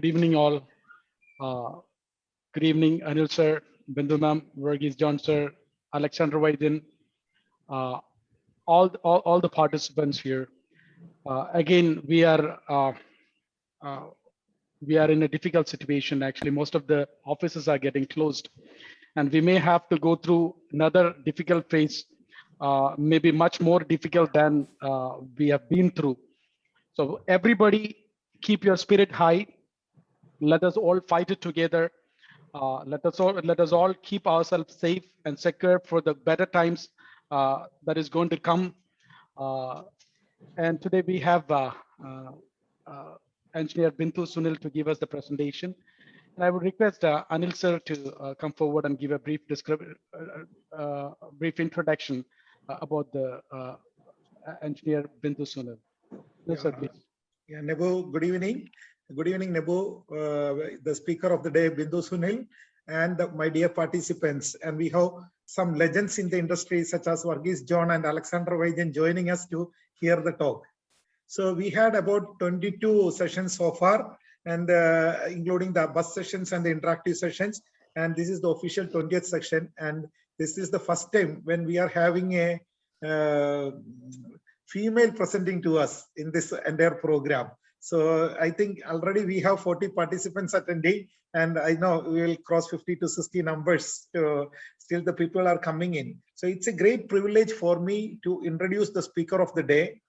Good evening, all. Good evening, Anil sir, Bindu ma'am, Verghese John sir, Alexander Vaidyan, all the participants here. Again, we are in a difficult situation. Actually, most of the offices are getting closed, and we may have to go through another difficult phase, maybe much more difficult than we have been through. So everybody, keep your spirit high. Let us all fight it together. Let us all keep ourselves safe and secure for the better times that is going to come. And today we have Engineer Bindu Sunil to give us the presentation. And I would request Anil sir to come forward and give a brief brief introduction about the Engineer Bindu Sunil. Yes, sir, please. Yeah, Nebu, good evening. Good evening, Nebu, the speaker of the day, Bindu Sunil, and my dear participants. And we have some legends in the industry, such as Verghese John and Alexander Vaidyan, joining us to hear the talk. So we had about 22 sessions so far, and including the bus sessions and the interactive sessions. And this is the official 20th section. And this is the first time when we are having a female presenting to us in this entire program. So I think already we have 40 participants attending, and I know we will cross 50 to 60 numbers. Still the people are coming in. So it's a great privilege for me to introduce the speaker of the day.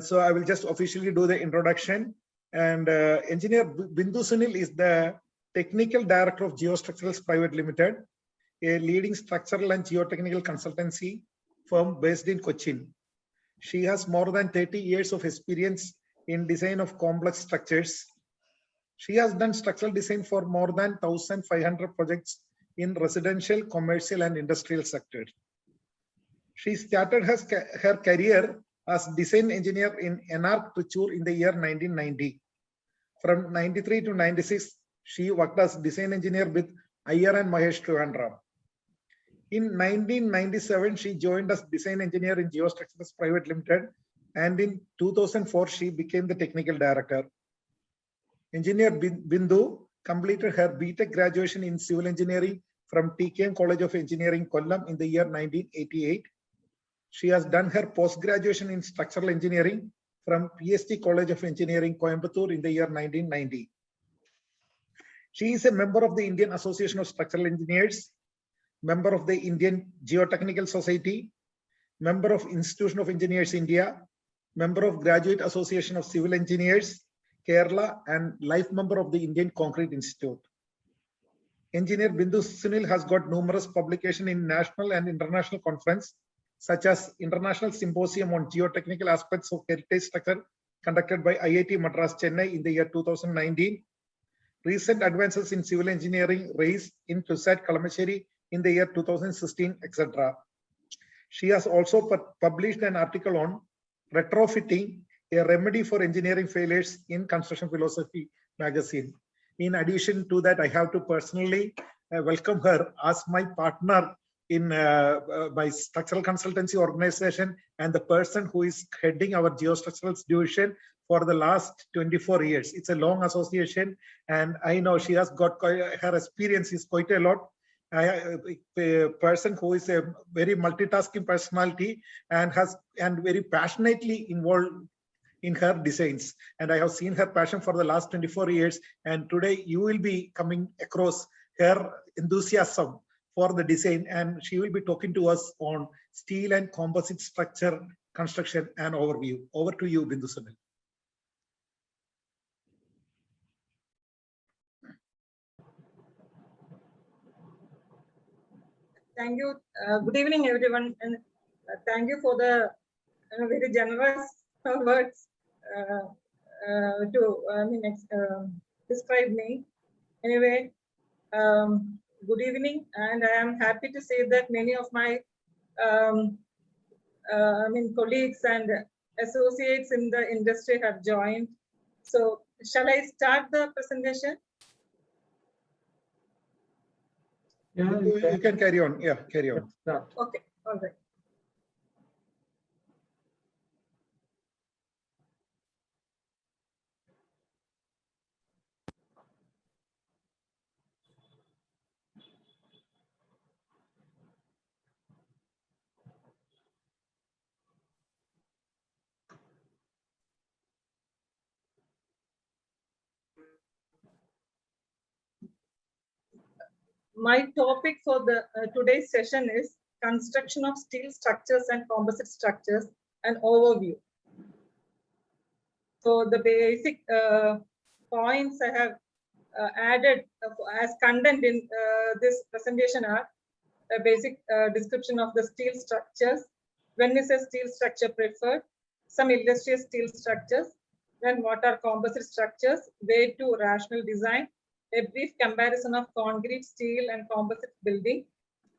So I will just officially do the introduction. And Engineer Bindu Sunil is the Technical Director of Geostructurals Private Limited, a leading structural and geotechnical consultancy firm based in Cochin. She has more than 30 years of experience in design of complex structures. She has done structural design for more than 1,500 projects in residential, commercial, and industrial sectors. She started her career as design engineer in NR Trichur in the year 1990. From 93 to 96, she worked as design engineer with Iyer and Mahesh Trivandrum. In 1997, she joined as design engineer in Geostructurals Private Limited, and in 2004, she became the technical director. Engineer Bindu completed her BTech graduation in civil engineering from TKM College of Engineering, Kollam in the year 1988. She has done her post-graduation in structural engineering from PST College of Engineering, Coimbatore in the year 1990. She is a member of the Indian Association of Structural Engineers, member of the Indian Geotechnical Society, member of Institution of Engineers India, member of Graduate Association of Civil Engineers, Kerala, and life member of the Indian Concrete Institute. Engineer Bindu Sunil has got numerous publications in national and international conference, such as International Symposium on Geotechnical Aspects of Heritage Structure conducted by IIT Madras, Chennai in the year 2019, recent advances in civil engineering raised in TUSAT Kalamassery in the year 2016, etc. She has also published an article on retrofitting, a remedy for engineering failures in Construction Philosophy magazine. In addition to that, I have to personally welcome her as my partner in my structural consultancy organization and the person who is heading our geostructurals division for the last 24 years. It's a long association, and I know she has got her experience is quite a lot. A person who is a very multitasking personality and very passionately involved in her designs, and I have seen her passion for the last 24 years, and today you will be coming across her enthusiasm for the design, and she will be talking to us on steel and composite structure construction and overview. Over to you, Bindu Sunil. Thank you. Good evening, everyone, and thank you for the very generous words to describe me. Anyway, good evening, and I am happy to say that many of my colleagues and associates in the industry have joined. So, shall I start the presentation? Yeah, you can carry on. Yeah, carry on. Okay, all right. my topic for the today's session is construction of steel structures and composite structures, an overview. So the basic points I have added as content in this presentation are a basic description of the steel structures, when is a steel structure preferred, some illustrious steel structures, then what are composite structures, way to rational design, a brief comparison of concrete, steel, and composite building,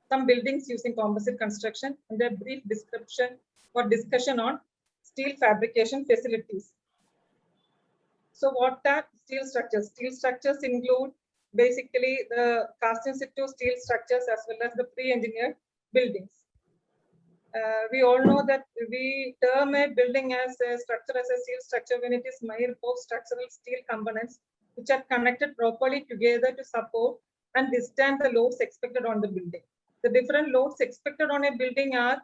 some buildings using composite construction, and a brief description or discussion on steel fabrication facilities. So what are steel structures? Steel structures include basically the cast in situ steel structures as well as the pre-engineered buildings. We all know that we term a building as a structure as a steel structure when it is made of structural steel components which are connected properly together to support and withstand the loads expected on the building. The different loads expected on a building are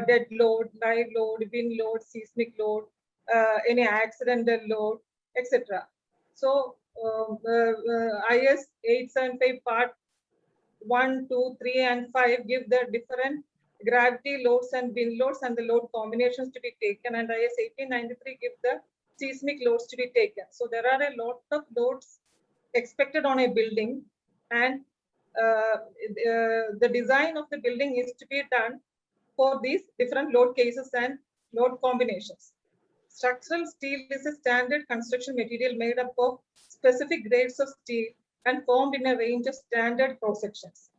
dead load, live load, wind load, seismic load, any accidental load, etc. So IS 875 part 1, 2, 3, and 5 give the different gravity loads and wind loads and the load combinations to be taken, and IS 1893 give the seismic loads to be taken. So there are a lot of loads expected on a building, and the design of the building is to be done for these different load cases and load combinations. Structural steel is a standard construction material made up of specific grades of steel and formed in a range of standard cross-sections.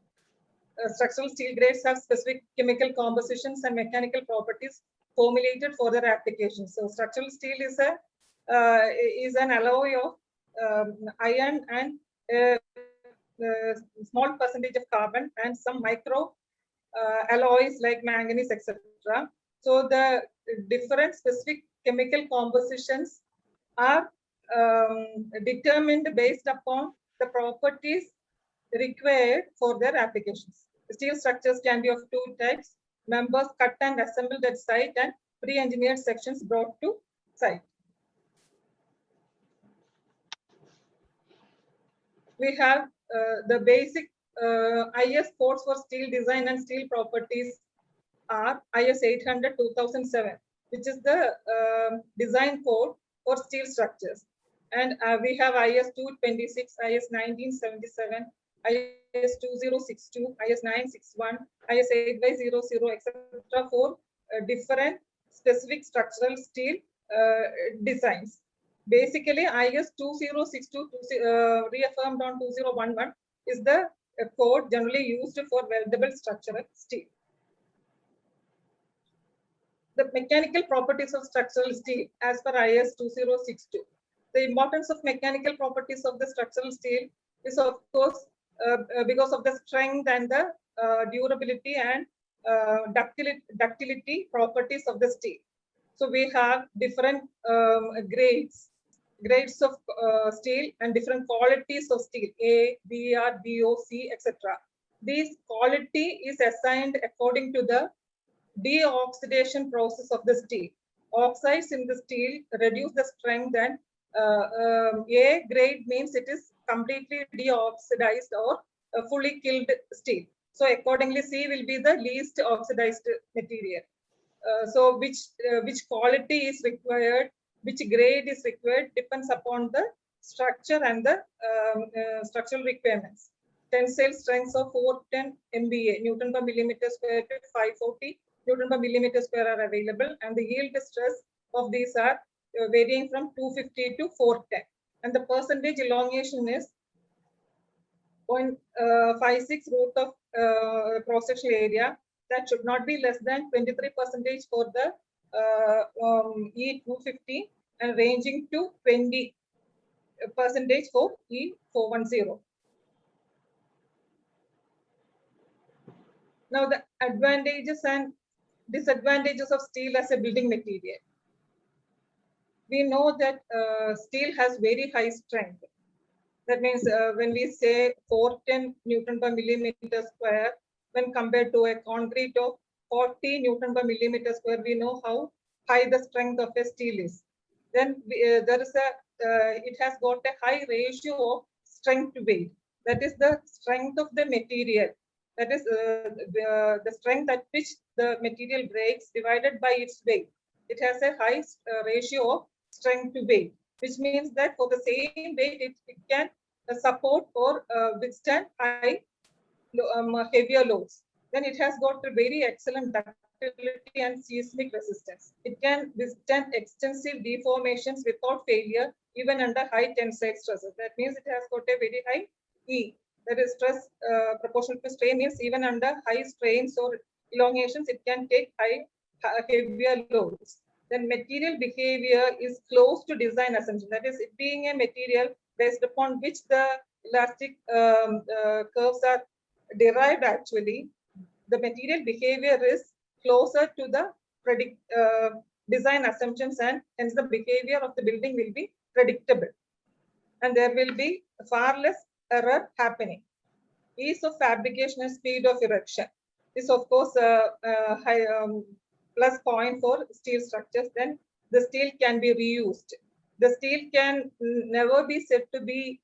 Structural steel grades have specific chemical compositions and mechanical properties formulated for their application. So structural steel is an alloy of iron and small percentage of carbon and some micro alloys like manganese, etc. So the different specific chemical compositions are determined based upon the properties required for their applications. The steel structures can be of two types: members cut and assembled at site and pre-engineered sections brought to site. We have the basic IS codes for steel design and steel properties are IS 800 2007, which is the design code for steel structures. And we have IS 226, IS 1977, IS 2062, IS 961, IS 8x00, etc. for different specific structural steel designs. Basically, IS 2062 reaffirmed on 2011 is the code generally used for weldable structural steel. The mechanical properties of structural steel as per IS 2062. The importance of mechanical properties of the structural steel is, of course, because of the strength and the durability and ductility properties of the steel. So we have different grades of steel and different qualities of steel: A, B, R, B, O, C, etc. This quality is assigned according to the deoxidation process of the steel. Oxides in the steel reduce the strength, and A grade means it is completely deoxidized or fully killed steel. So accordingly, C will be the least oxidized material. So which quality is required, which grade is required depends upon the structure and the structural requirements. Tensile strengths of 410 MPa, Newton per millimeter square to 540 Newton per millimeter square are available, and the yield stress of these are varying from 250 to 410. And the percentage elongation is 0.56 root of cross-sectional area. That should not be less than 23% for the E250 and ranging to 20% for E410. Now the advantages and disadvantages of steel as a building material. We know that steel has very high strength. That means when we say 410 Newton per millimeter square, when compared to a concrete of 40 Newton per millimeter square, we know how high the strength of a steel is. Then there is it has got a high ratio of strength to weight. That is the strength of the material. That is the strength at which the material breaks divided by its weight. It has a high ratio of strength to weight, which means that for the same weight, it can support or withstand heavier loads. Then it has got a very excellent ductility and seismic resistance. It can withstand extensive deformations without failure, even under high tensile stresses. That means it has got a very high E. That is stress proportional to strain, means even under high strains or elongations, it can take heavier loads. Then material behavior is close to design assumption. That is, it being a material based upon which the elastic curves are derived, actually, the material behavior is closer to the design assumptions, and hence the behavior of the building will be predictable. And there will be far less error happening. Ease of fabrication and speed of erection is, of course, a high plus point for steel structures. Then the steel can be reused. The steel can never be said to be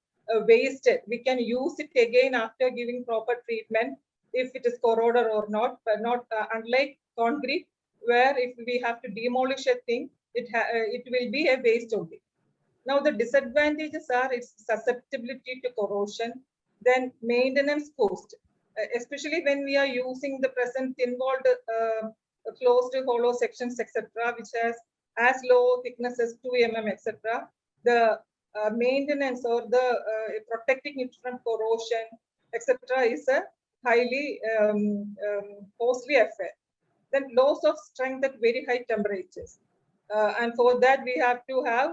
wasted. We can use it again after giving proper treatment, if it is corroded or not, but not unlike concrete, where if we have to demolish a thing, it will be a waste only. Now the disadvantages are its susceptibility to corrosion, then maintenance cost, especially when we are using the present thin-walled closed hollow sections, etc., which has as low thickness as 2 mm, etc. The maintenance or the protecting it from corrosion, etc., is a highly costly affair. Then loss of strength at very high temperatures. And for that, we have to have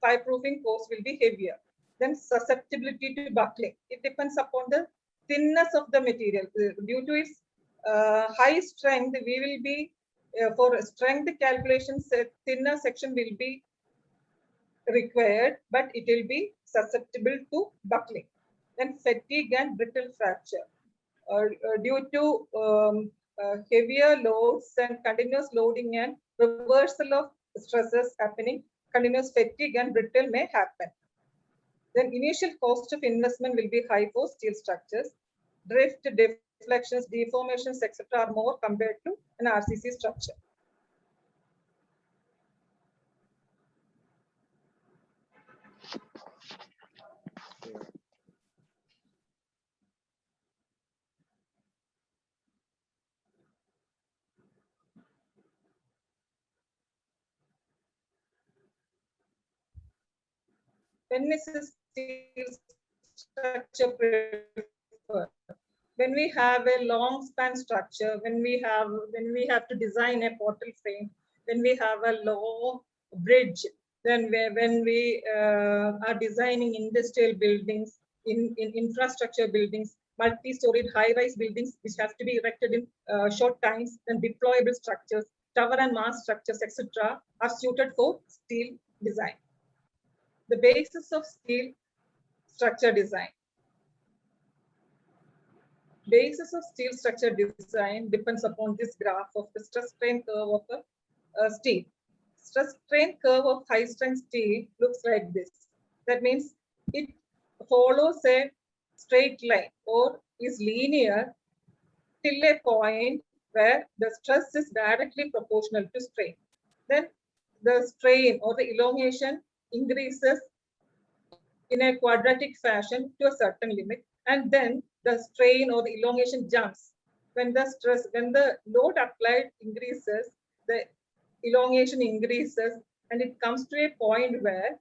fireproofing cost will be heavier. Then susceptibility to buckling. It depends upon the thinness of the material. Due to its high strength, we will be for strength calculations, thinner section will be required, but it will be susceptible to buckling. Then fatigue and brittle fracture. Due to heavier loads and continuous loading and reversal of stresses happening, continuous fatigue and brittle may happen. Then initial cost of investment will be high for steel structures. Drift, deflections, deformations, etc. are more compared to an RCC structure. When is a steel structure preferred? When we have a long span structure, when we have to design a portal frame, when we have a low bridge, then when we are designing industrial buildings, in infrastructure buildings, multi-storied high-rise buildings which have to be erected in short times, then deployable structures, tower and mast structures, etc., are suited for steel design. The basis of steel structure design. Basis of steel structure design depends upon this graph of the stress strain curve of a steel. Stress strain curve of high strength steel looks like this. That means it follows a straight line or is linear till a point where the stress is directly proportional to strain. Then the strain or the elongation increases in a quadratic fashion to a certain limit, and then the strain or the elongation jumps. When the load applied increases, the elongation increases, and it comes to a point where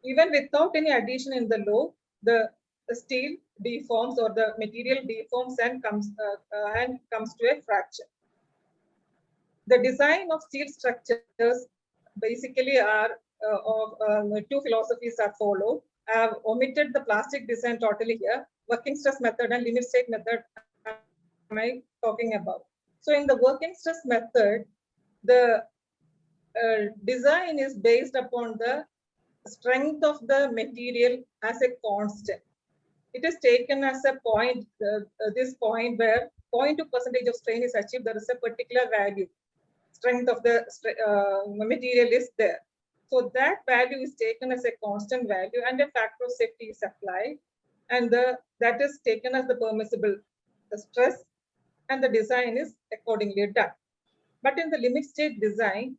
even without any addition in the load, the steel deforms or the material deforms and comes to a fracture. The design of steel structures basically are two philosophies are followed. I have omitted the plastic design totally here. Working stress method and limit state method am I talking about. So in the working stress method, the design is based upon the strength of the material as a constant. It is taken as a point, this point where 0.2% of strain is achieved, there is a particular value. Strength of the material is there. So that value is taken as a constant value and a factor of safety is applied, and that is taken as the permissible stress, and the design is accordingly done. But in the limit state design,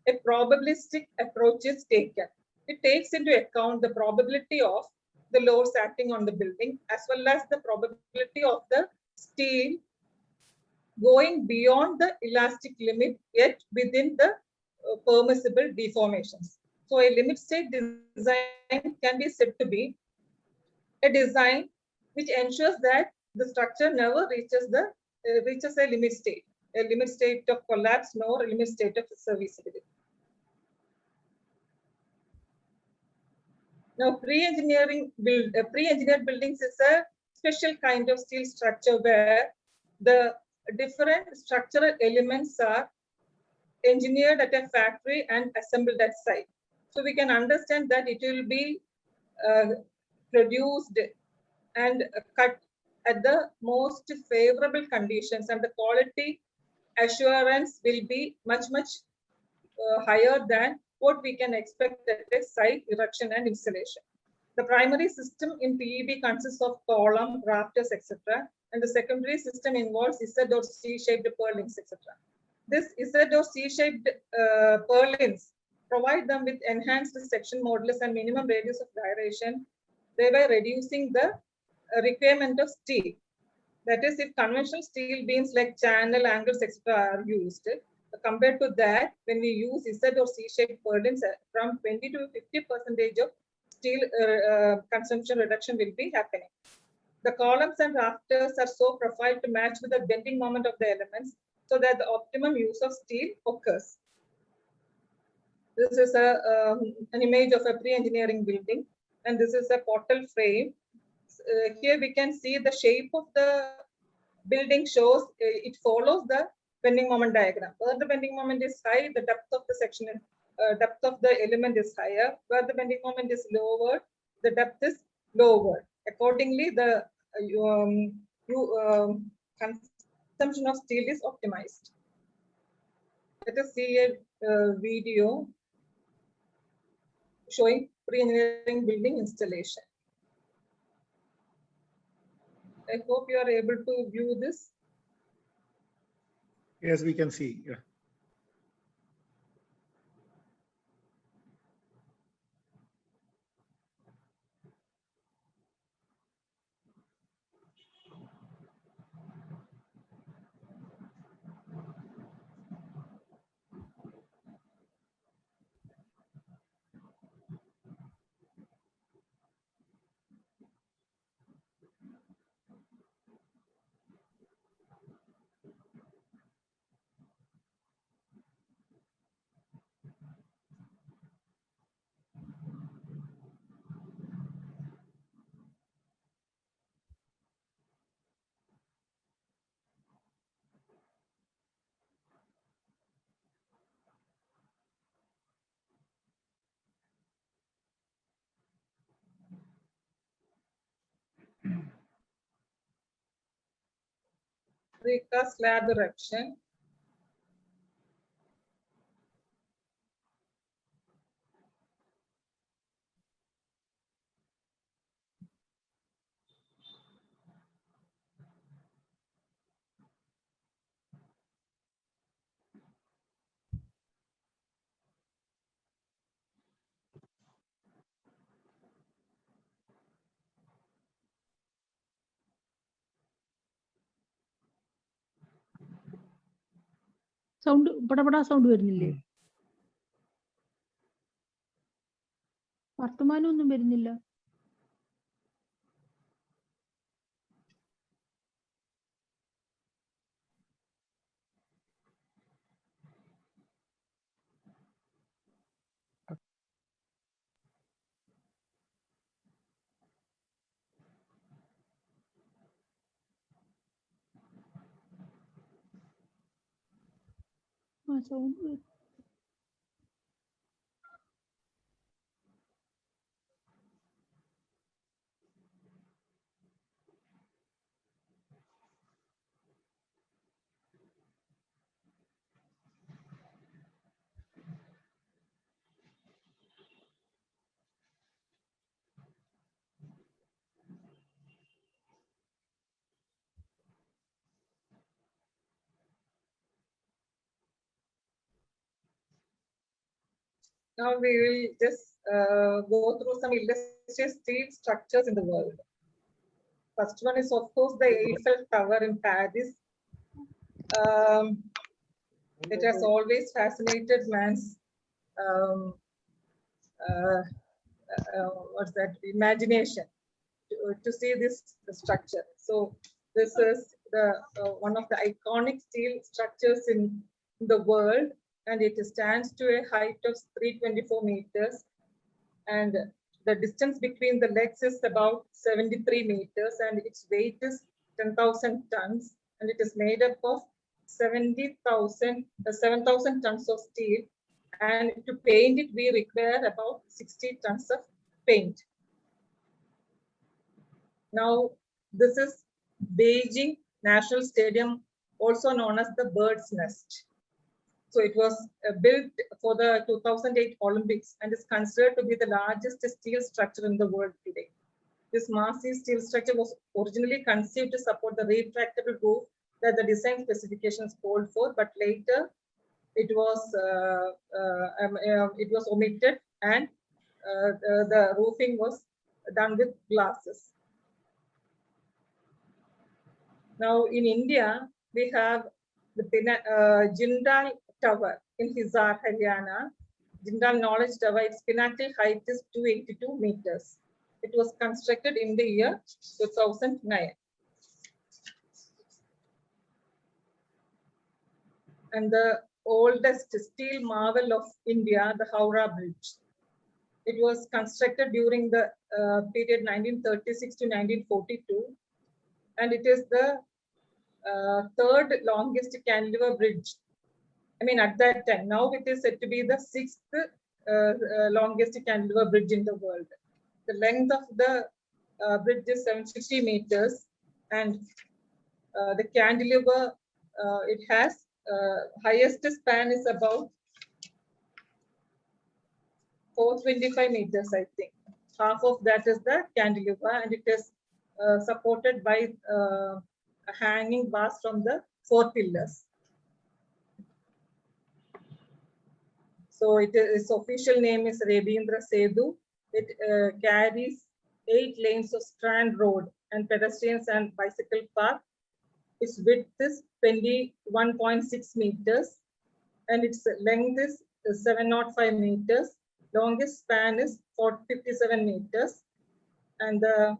a probabilistic approach is taken. It takes into account the probability of the loads acting on the building as well as the probability of the steel going beyond the elastic limit yet within the permissible deformations. So a limit state design can be said to be a design which ensures that the structure never reaches a limit state of collapse nor a limit state of serviceability. Now, pre-engineered buildings is a special kind of steel structure where the different structural elements are engineered at a factory and assembled at site. So we can understand that it will be produced and cut at the most favorable conditions, and the quality assurance will be much higher than what we can expect at a site erection and installation. The primary system in PEB consists of column, rafters, etc. And the secondary system involves Z or C-shaped purlins, etc. This Z or C-shaped purlins provide them with enhanced section modulus and minimum radius of gyration, thereby reducing the requirement of steel. That is, if conventional steel beams like channel, angles, etc. are used, compared to that, when we use Z or C-shaped purlins, from 20 to 50% of steel consumption reduction will be happening. The columns and rafters are so profiled to match with the bending moment of the elements so that the optimum use of steel occurs. This is an image of a pre-engineering building, and this is a portal frame. Here we can see the shape of the building shows it follows the bending moment diagram. Where the bending moment is high, the depth of the section, depth of the element is higher. Where the bending moment is lower, the depth is lower. Accordingly, the consumption of steel is optimized. Let us see a video showing pre-engineering building installation. I hope you are able to view this. Yes, we can see. Yeah. Precast slab erection. Sound പടപടാ sound വരുന്നില്ലേ? വർത്തമാനം ഒന്നും വരുന്നില്ല. Sound Now we will just go through some illustrious steel structures in the world. First one is, of course, the Eiffel Tower in Paris. It has always fascinated man's what's that, imagination to see this structure. So this is the one of the iconic steel structures in the world, and it stands to a height of 324 meters, and the distance between the legs is about 73 meters, and its weight is 10,000 tons, and it is made up of 7,000 tons of steel, and to paint it we require about 60 tons of paint. Now this is Beijing National Stadium, also known as the Bird's Nest. So it was built for the 2008 Olympics and is considered to be the largest steel structure in the world today. This massive steel structure was originally conceived to support the retractable roof that the design specifications called for, but later it was omitted, and the roofing was done with glasses. Now in India, we have the Jindal Tower in Hisar, Haryana. Jindal Knowledge Tower, its pinnacle height is 282 meters. It was constructed in the year 2009. And the oldest steel marvel of India, the Howrah Bridge. It was constructed during the period 1936 to 1942. And it is the third longest cantilever bridge. I mean, at that time, now it is said to be the sixth longest cantilever bridge in the world. The length of the bridge is 760 meters, and the cantilever, it has highest span is about 425 meters, I think. Half of that is the cantilever, and it is supported by hanging bars from the 4 pillars. So its official name is Rabindra Setu. It carries 8 lanes of Strand Road and pedestrians and bicycle path. Its width is 21.6 meters, and its length is 705 meters. Longest span is 57 meters, and the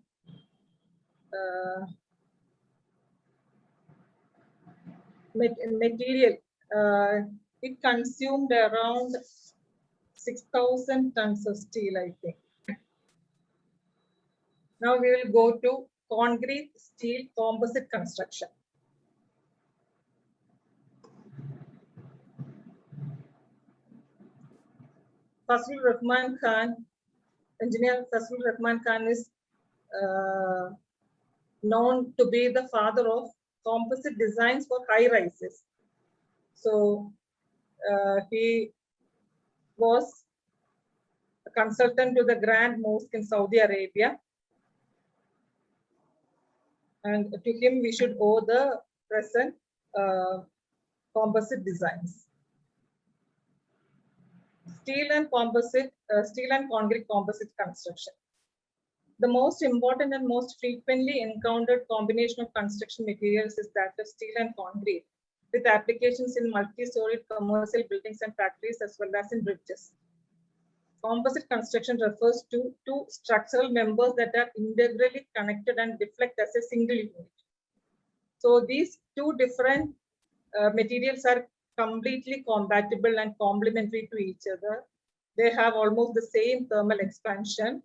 material, it consumed around 6,000 tons of steel, I think. Now we will go to concrete steel composite construction. Fazlur Rahman Khan, engineer Fazlur Rahman Khan is known to be the father of composite designs for high rises. So he was a consultant to the Grand Mosque in Saudi Arabia, and to him we should owe the present composite designs. Steel and concrete composite construction. The most important and most frequently encountered combination of construction materials is that of steel and concrete, with applications in multi-storied commercial buildings and factories as well as in bridges. Composite construction refers to 2 structural members that are integrally connected and reflect as a single unit. So these 2 different materials are completely compatible and complementary to each other. They have almost the same thermal expansion.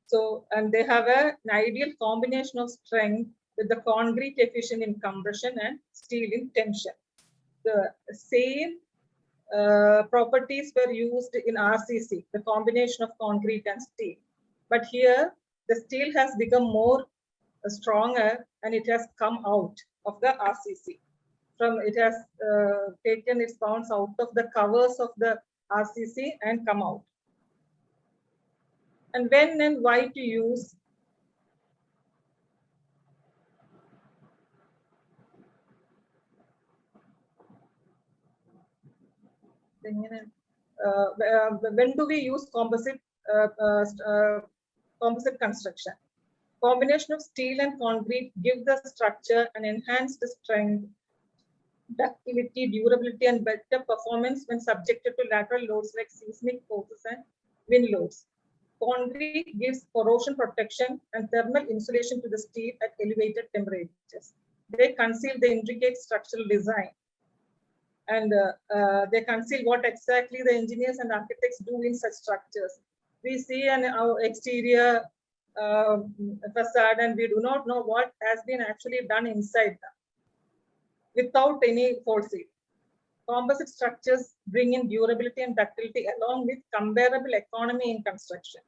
So, and they have an ideal combination of strength with the concrete efficient in compression and steel in tension. The same properties were used in RCC, the combination of concrete and steel. But here, the steel has become more stronger, and it has come out of the RCC. It has taken its bounds out of the covers of the RCC and come out. And when and why to use when do we use composite construction? Combination of steel and concrete give the structure an enhanced strength, ductility, durability, and better performance when subjected to lateral loads like seismic forces and wind loads. Concrete gives corrosion protection and thermal insulation to the steel at elevated temperatures. They conceal the intricate structural design, and they conceal what exactly the engineers and architects do in such structures. We see our exterior facade, and we do not know what has been actually done inside them without any foresight. Composite structures bring in durability and ductility along with comparable economy in construction.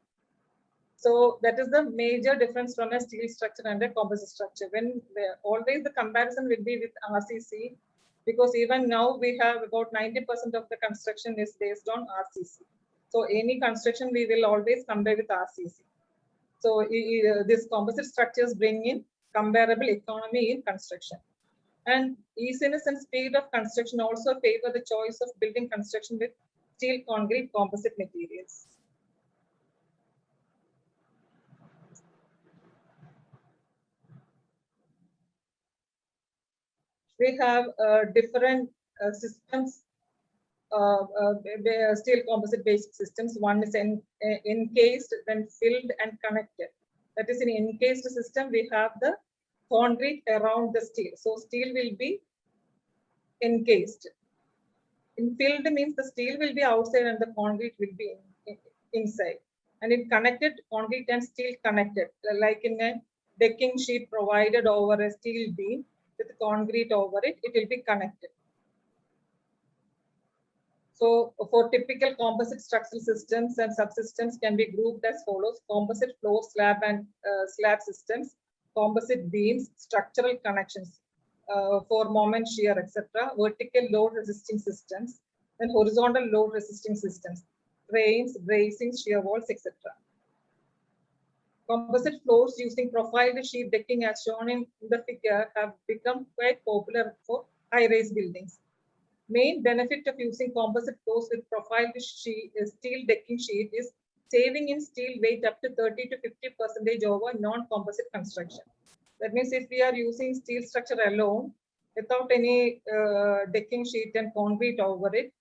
So that is the major difference from a steel structure and a composite structure. When always the comparison will be with RCC, because even now we have about 90% of the construction is based on RCC. So any construction we will always compare with RCC. So these composite structures bring in comparable economy in construction. And easiness and speed of construction also favor the choice of building construction with steel, concrete, composite materials. We have different systems, steel composite basic systems. One is encased, then filled and connected. That is, in encased system, we have the concrete around the steel. So steel will be encased. In filled means the steel will be outside and the concrete will be inside. And in connected, concrete and steel connected, like in a decking sheet provided over a steel beam with concrete over it, it will be connected. So for typical composite structural systems and subsystems can be grouped as follows: composite floor slab and slab systems, composite beams, structural connections for moment, shear, etc., vertical load resisting systems, and horizontal load resisting systems, frames, bracings, shear walls, etc. Composite floors using profiled sheet decking as shown in the figure have become quite popular for high-rise buildings. Main benefit of using composite floors with profiled steel decking sheet is saving in steel weight up to 30 to 50% over non-composite construction. That means if we are using steel structure alone without any decking sheet and concrete over it,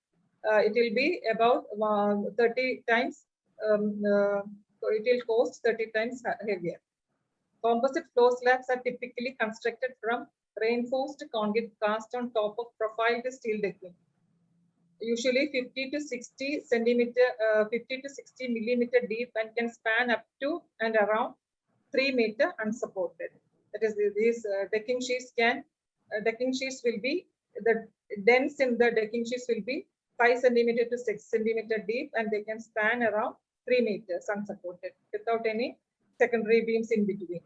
it will be about 30 times, it will cost 30 times heavier. Composite floor slabs are typically constructed from reinforced concrete cast on top of profiled steel decking. Usually 50 to 60 millimeter deep and can span up to and around 3 meter unsupported. That is, these decking sheets will be, the dents in the decking sheets will be 5 centimeter to 6 centimeter deep, and they can span around 3 meters unsupported without any secondary beams in between.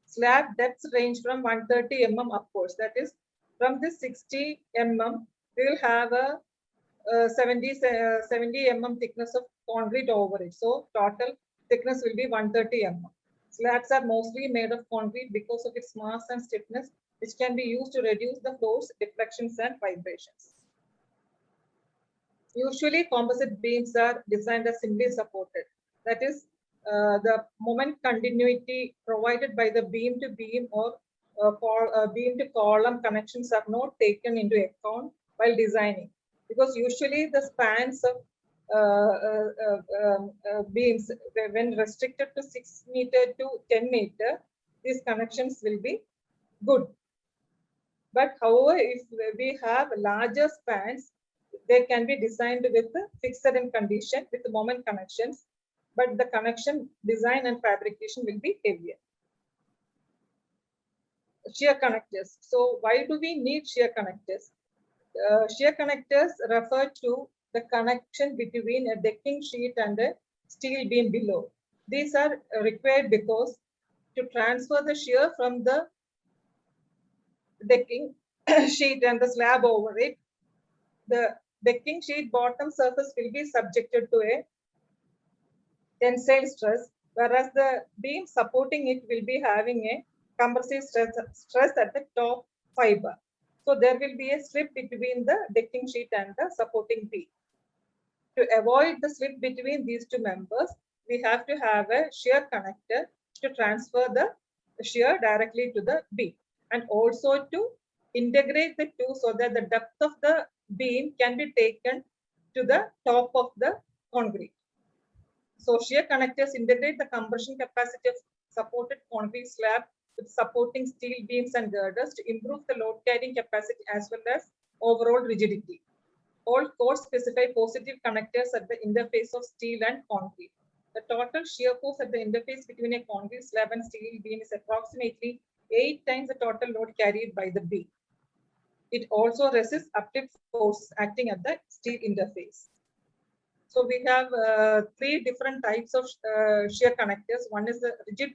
Slab depths range from 130 mm upwards. That is, from this 60 mm, we will have a 70 mm thickness of concrete over it. So total thickness will be 130 mm. Slabs are mostly made of concrete because of its mass and stiffness, which can be used to reduce the floor's deflections and vibrations. Usually, composite beams are designed as simply supported. That is, the moment continuity provided by the beam to beam or beam to column connections are not taken into account while designing, because usually the spans of beams, when restricted to 6 meter to 10 meter, these connections will be good. But however, if we have larger spans, they can be designed with fixed in condition with moment connections, but the connection design and fabrication will be heavier. Shear connectors. So why do we need shear connectors? Shear connectors refer to the connection between a decking sheet and a steel beam below. These are required because to transfer the shear from the decking sheet and the slab over it, the decking sheet bottom surface will be subjected to a tensile stress, whereas the beam supporting it will be having a compressive stress at the top fiber. So there will be a slip between the decking sheet and the supporting beam. To avoid the slip between these two members, we have to have a shear connector to transfer the shear directly to the beam, and also to integrate the two so that the depth of the beam can be taken to the top of the concrete. So shear connectors integrate the compression capacity of supported concrete slab with supporting steel beams and girders to improve the load carrying capacity as well as overall rigidity. All codes specify positive connectors at the interface of steel and concrete. The total shear force at the interface between a concrete slab and steel beam is approximately 8 times the total load carried by the beam. It also resists uplift force acting at the steel interface. So we have 3 different types of shear connectors. One is the rigid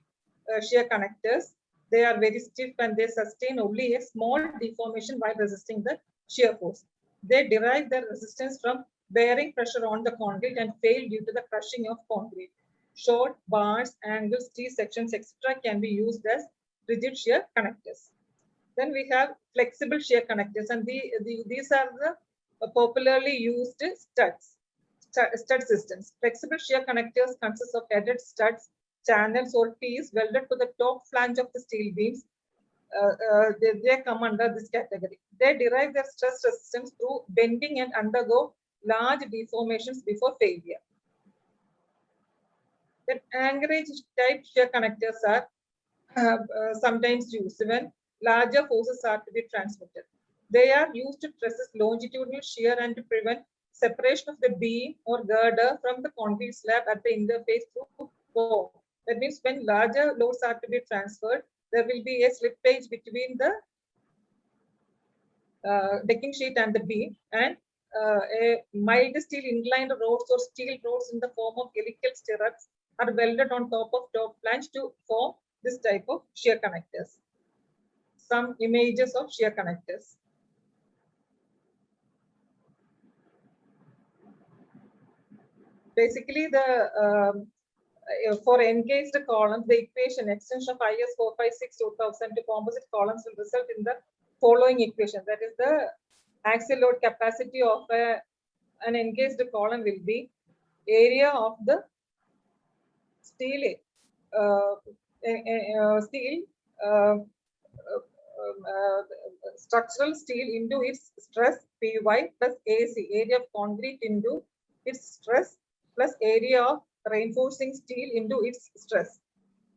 shear connectors. They are very stiff and they sustain only a small deformation while resisting the shear force. They derive their resistance from bearing pressure on the concrete and fail due to the crushing of concrete. Short bars, angles, T-sections, etc. can be used as rigid shear connectors. Then we have flexible shear connectors, and these are the popularly used stud systems. Flexible shear connectors consist of headed studs, channels, or tees welded to the top flange of the steel beams. They come under this category. They derive their stress resistance through bending and undergo large deformations before failure. Then anchorage type shear connectors are sometimes used when larger forces are to be transmitted. They are used to resist longitudinal shear and to prevent separation of the beam or girder from the concrete slab at the interface through bore. That means when larger loads are to be transferred, there will be a slippage between the decking sheet and the beam, and a mild steel inclined rods or steel rods in the form of helical stirrups are welded on top of top flange to form this type of shear connectors. Some images of shear connectors. Basically, for encased columns, the equation extension of IS 456-2000 to composite columns will result in the following equation. That is, the axial load capacity of an encased column will be area of the steel structural steel into its stress Py plus AC, area of concrete into its stress plus area of reinforcing steel into its stress,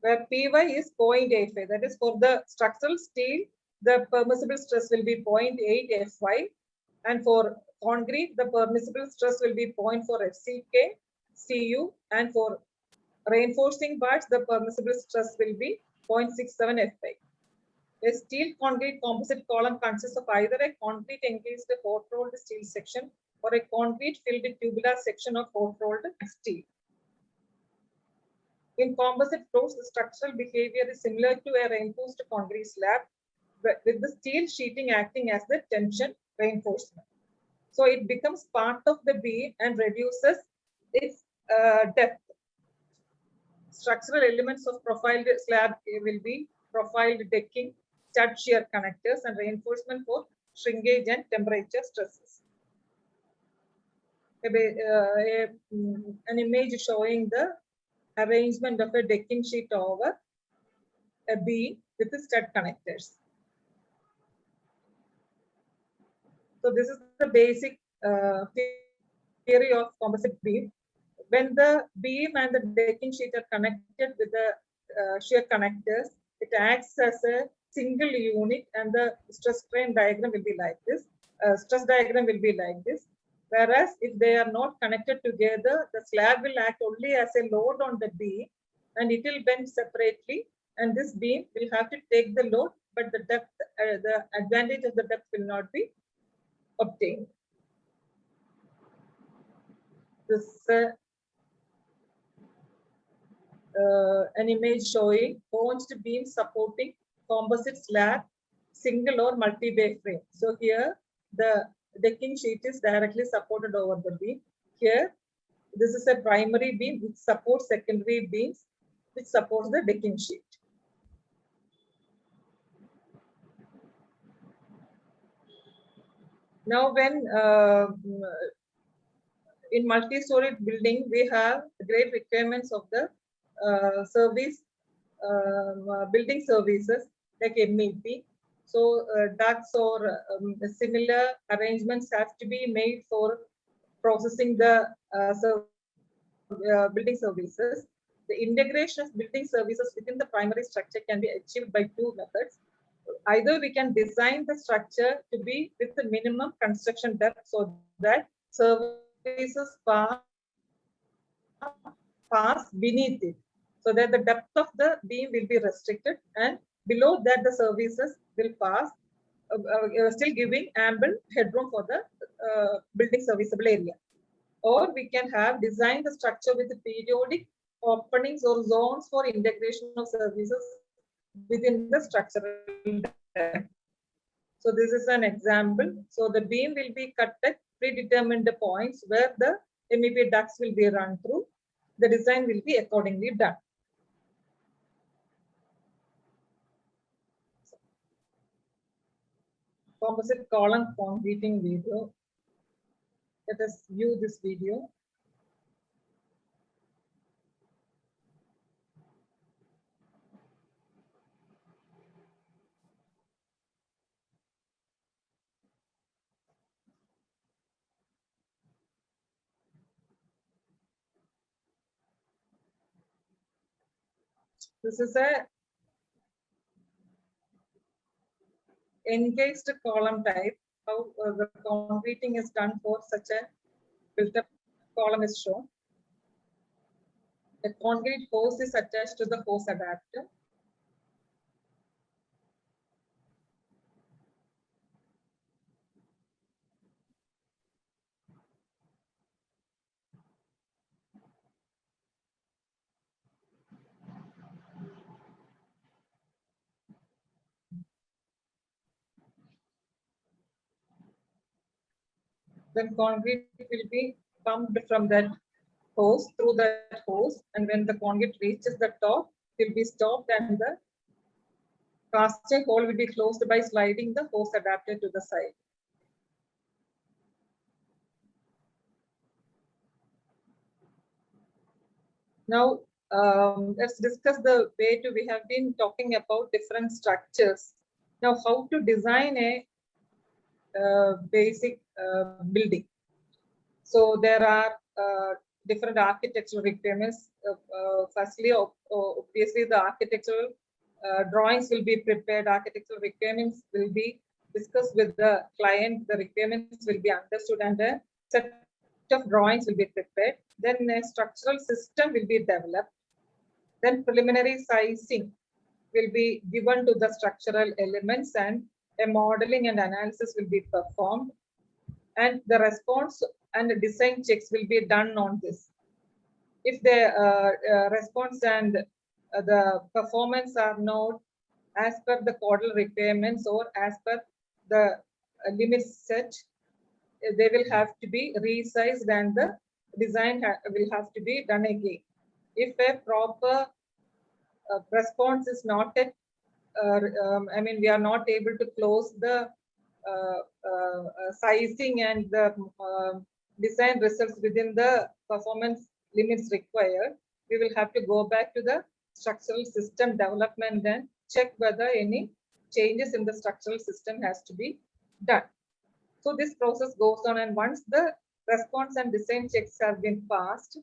where Py is 0.85. That is, for the structural steel, the permissible stress will be 0.8 Fy, and for concrete, the permissible stress will be 0.4 FCK Cu, and for reinforcing parts, the permissible stress will be 0.67 Fy. A steel concrete composite column consists of either a concrete encased hot rolled steel section or a concrete filled tubular section of hot rolled steel. In composite floors, the structural behavior is similar to a reinforced concrete slab, but with the steel sheeting acting as the tension reinforcement. So it becomes part of the beam and reduces its depth. Structural elements of profiled slab will be profiled decking, stud shear connectors, and reinforcement for shrinkage and temperature stresses. An image showing the arrangement of a decking sheet over a beam with the stud connectors. So this is the basic theory of composite beam. When the beam and the decking sheet are connected with the shear connectors, it acts as a single unit, and the stress strain diagram will be like this. Stress diagram will be like this. Whereas if they are not connected together, the slab will act only as a load on the beam, and it will bend separately. And this beam will have to take the load, but the depth, the advantage of the depth will not be obtained. This an image showing ponched beam supporting composite slab, single or multi-bay frame. So here the decking sheet is directly supported over the beam. Here, this is a primary beam which supports secondary beams which supports the decking sheet. Now, when in multi-story building, we have great requirements of the service, building services like MEP. So ducts or similar arrangements have to be made for processing the building services. The integration of building services within the primary structure can be achieved by two methods. Either we can design the structure to be with the minimum construction depth so that services pass beneath it, so that the depth of the beam will be restricted, and below that the services will pass, still giving ample headroom for the building serviceable area. Or we can have designed the structure with periodic openings or zones for integration of services within the structural depth. So this is an example. So the beam will be cut at predetermined points where the MEP ducts will be run through. The design will be accordingly done. Composite column concreting video. Let us view this video. This is a engaged column type. How the concreting is done for such a built-up column is shown. A concrete hose is attached to the hose adapter. Then concrete will be pumped from that hose through that hose, and when the concrete reaches the top, it will be stopped and the casting hole will be closed by sliding the hose adapter to the side. Now, let's discuss the way to, we have been talking about different structures. Now, how to design a basic building. So there are different architectural requirements. Firstly, obviously the architectural drawings will be prepared. Architectural requirements will be discussed with the client. The requirements will be understood and a set of drawings will be prepared. Then a structural system will be developed. Then preliminary sizing will be given to the structural elements, and a modeling and analysis will be performed, and the response and the design checks will be done on this. If the response and the performance are not as per the codal requirements or as per the limits set, they will have to be resized and the design will have to be done again. If a proper response is not at, I mean, we are not able to close the sizing and the design results within the performance limits required, we will have to go back to the structural system development and check whether any changes in the structural system has to be done. So this process goes on, and once the response and design checks have been passed,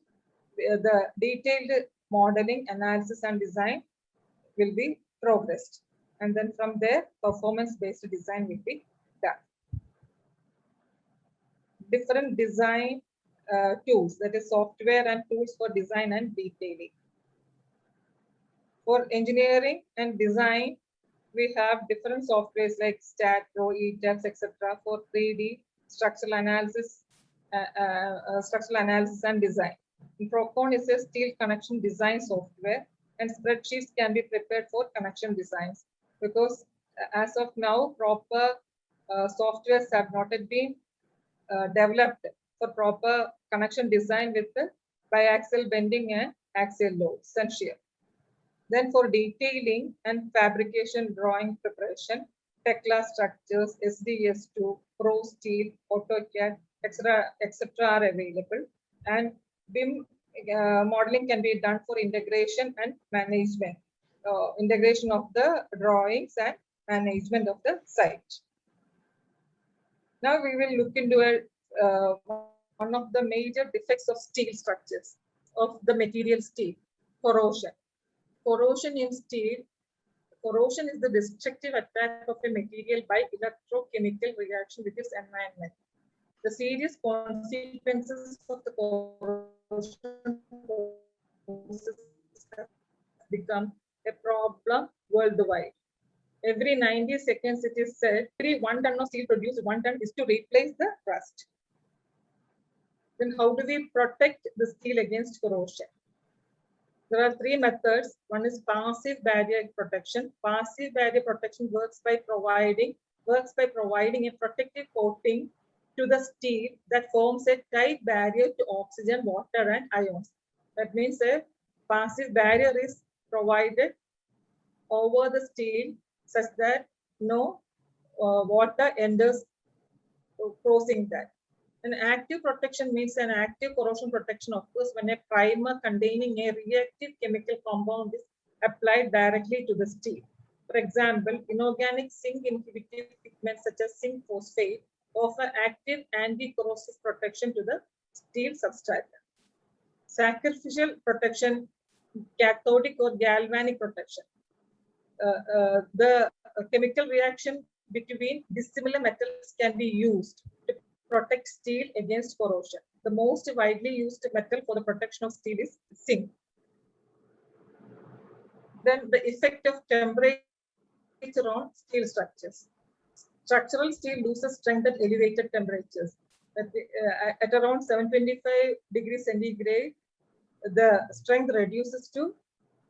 the detailed modeling, analysis, and design will be progressed. And then from there, performance-based design will be done. Different design tools, that is software and tools for design and detailing. For engineering and design, we have different softwares like StatPro, ETABS, etc. for 3D structural analysis and design. Procon is a steel connection design software, and spreadsheets can be prepared for connection designs, because as of now, proper softwares have not yet been developed for proper connection design with the biaxial bending and axial loads and shear. Then for detailing and fabrication drawing preparation, Tekla structures, SDS2, Pro Steel, AutoCAD, etc. are available. And BIM modeling can be done for integration and management, integration of the drawings and management of the site. Now we will look into one of the major defects of steel structures, of the material steel, corrosion. Corrosion in steel. Corrosion is the destructive attack of a material by electrochemical reaction with its environment. The serious consequences of the corrosion have become a problem worldwide. Every 90 seconds, it is said, every 1 ton of steel produced, 1 ton is to replace the rust. Then how do we protect the steel against corrosion? There are 3 methods. One is passive barrier protection. Passive barrier protection works by providing a protective coating to the steel that forms a tight barrier to oxygen, water, and ions. That means a passive barrier is provided over the steel such that no water enters crossing that. An active protection means an active corrosion protection occurs when a primer containing a reactive chemical compound is applied directly to the steel. For example, inorganic zinc inhibitive pigments such as zinc phosphate offer active anti-corrosive protection to the steel substrate. Sacrificial protection, cathodic or galvanic protection. The chemical reaction between dissimilar metals can be used to protect steel against corrosion. The most widely used metal for the protection of steel is zinc. Then the effect of temperature on steel structures. Structural steel loses strength at elevated temperatures. At around 725 degrees centigrade, the strength reduces to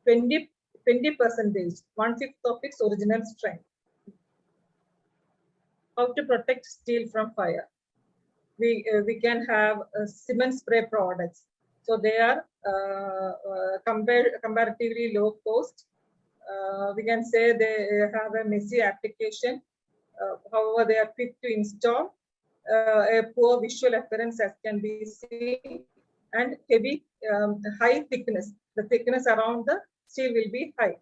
20%, 1/5 of its original strength. How to protect steel from fire? We can have cement spray products. So they are comparatively low cost. We can say they have a messy application. However, they are quick to install. A poor visual appearance as can be seen, and heavy, high thickness. The thickness around the steel will be high.